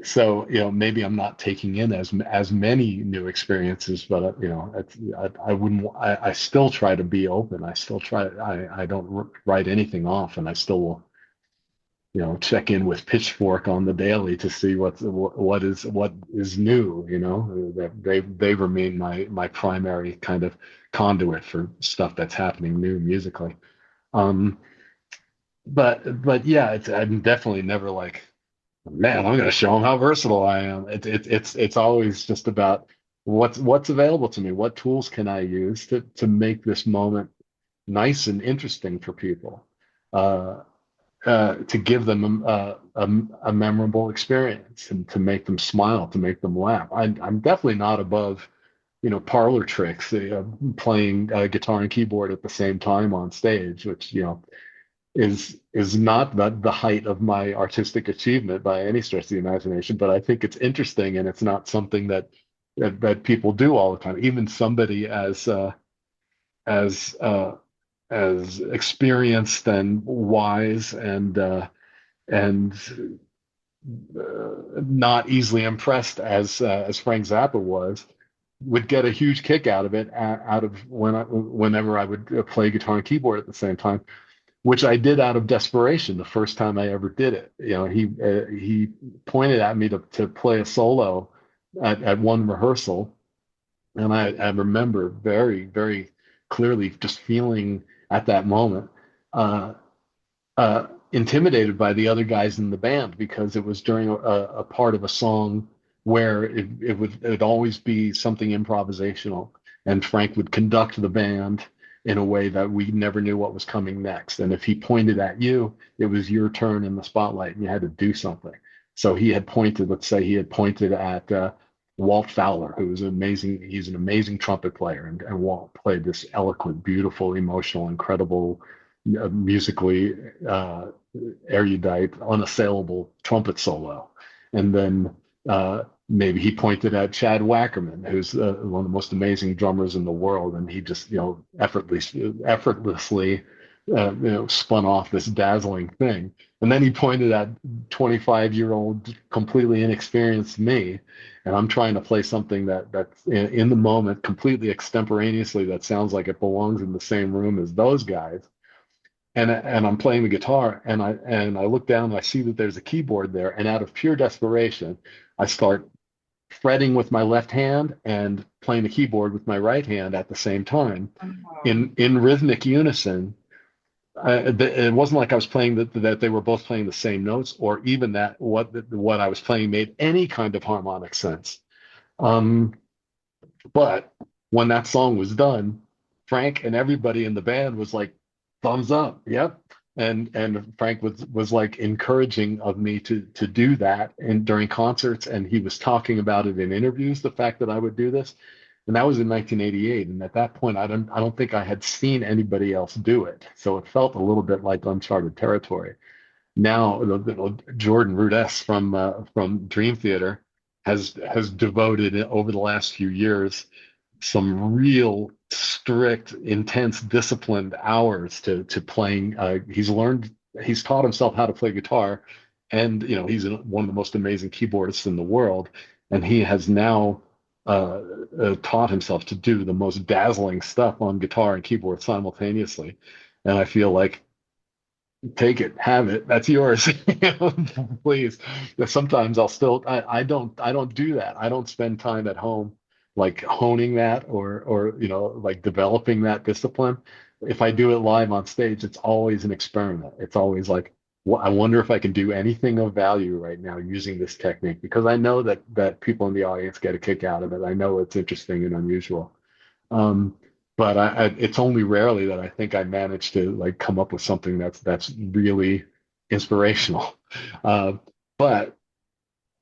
so maybe I'm not taking in as many new experiences, but I wouldn't. I still try to be open. I still try. I don't write anything off, and I still will check in with Pitchfork on the daily to see what is new. That they remain my primary kind of conduit for stuff that's happening new musically. Um, but yeah, I'm definitely never like, man, I'm going to show them how versatile I am. It's always just about what's available to me. What tools can I use to make this moment nice and interesting for people? Uh, to give them a memorable experience and to make them smile, to make them laugh. I'm definitely not above, parlor tricks, playing guitar and keyboard at the same time on stage, which, is not the height of my artistic achievement by any stretch of the imagination. But I think it's interesting and it's not something that that people do all the time. Even somebody as as experienced and wise and not easily impressed as Frank Zappa was, would get a huge kick out of it, out of whenever I would play guitar and keyboard at the same time, which I did out of desperation the first time I ever did it. You know, he pointed at me to play a solo at one rehearsal, and I remember very, very clearly just feeling at that moment uh, intimidated by the other guys in the band, because it was during a part of a song where it'd always be something improvisational, and Frank would conduct the band in a way that we never knew what was coming next. And if he pointed at you, it was your turn in the spotlight, and you had to do something. So he had pointed, let's say he had pointed at Walt Fowler, who was amazing. He's an amazing trumpet player, and Walt played this eloquent, beautiful, emotional, incredible, musically erudite, unassailable trumpet solo. And then maybe he pointed at Chad Wackerman, who's one of the most amazing drummers in the world, and he just, effortlessly, spun off this dazzling thing. And then he pointed at 25-year-old, completely inexperienced me, and I'm trying to play something that's in the moment, completely extemporaneously, that sounds like it belongs in the same room as those guys. And I'm playing the guitar, and I look down and I see that there's a keyboard there, and out of pure desperation, I start fretting with my left hand and playing the keyboard with my right hand at the same time, Oh, in rhythmic unison. It wasn't like I was playing that they were both playing the same notes, or even that what I was playing made any kind of harmonic sense. Um, but when that song was done, Frank and everybody in the band was like, thumbs up, yep. And Frank was like encouraging of me to do that and during concerts, and he was talking about it in interviews, the fact that I would do this. And that was in 1988. And at that point, I don't think I had seen anybody else do it. So it felt a little bit like uncharted territory. Now, Jordan Rudess from Dream Theater has devoted over the last few years some real strict, intense, disciplined hours to playing. He's taught himself how to play guitar, and he's one of the most amazing keyboardists in the world. And he has now taught himself to do the most dazzling stuff on guitar and keyboard simultaneously. And I feel like, take it, have it, that's yours. Please. Sometimes I don't do that. I don't spend time at home like honing that, or like developing that discipline. If I do it live on stage, it's always an experiment. It's always like, I wonder if I can do anything of value right now using this technique, because I know that people in the audience get a kick out of it. I know it's interesting and unusual. Um, but it's only rarely that I think I manage to like come up with something that's really inspirational. Uh, but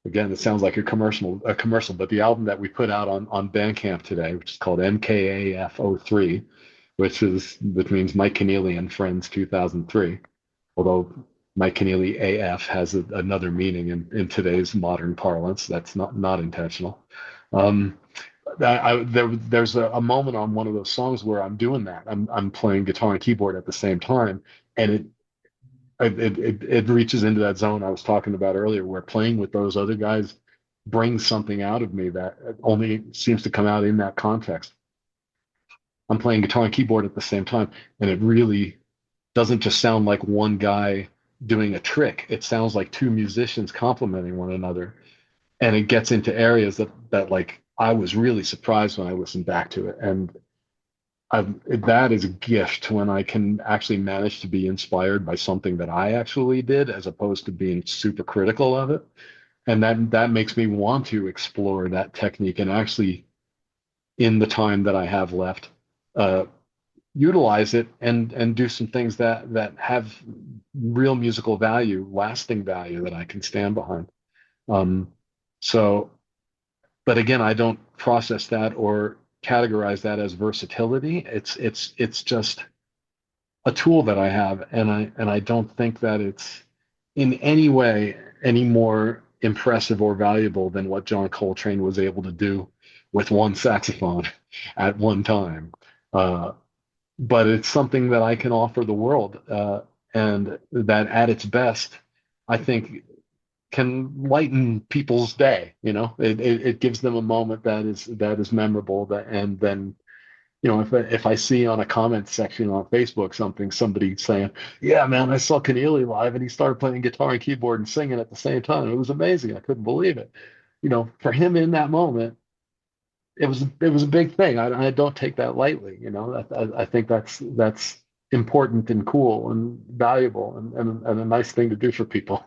again, it sounds like a commercial. But the album that we put out on Bandcamp today, which is called MKAF03, which means Mike Keneally and Friends 2003, although Mike Keneally AF has another meaning in today's modern parlance. That's not intentional. Um, there's a moment on one of those songs where I'm doing that. I'm playing guitar and keyboard at the same time, and it reaches into that zone I was talking about earlier, where playing with those other guys brings something out of me that only seems to come out in that context. I'm playing guitar and keyboard at the same time, and it really doesn't just sound like one guy doing a trick. It sounds like two musicians complementing one another, and it gets into areas that like I was really surprised when I listened back to it. And that is a gift, when I can actually manage to be inspired by something that I actually did, as opposed to being super critical of it. And that makes me want to explore that technique, and actually, in the time that I have left, uh, utilize it and do some things that have real musical value, lasting value, that I can stand behind. Um, so, but again, I don't process that or categorize that as versatility. It's just a tool that I have, and I don't think that it's in any way any more impressive or valuable than what John Coltrane was able to do with one saxophone at one time. Uh, but it's something that I can offer the world, and that at its best, I think can lighten people's day. It gives them a moment that is memorable. And then if I see on a comment section on Facebook somebody saying, "Yeah, man, I saw Keneally live and he started playing guitar and keyboard and singing at the same time. It was amazing. I couldn't believe it." For him in that moment, it was a big thing. I don't take that lightly. I think that's important and cool and valuable and a nice thing to do for people.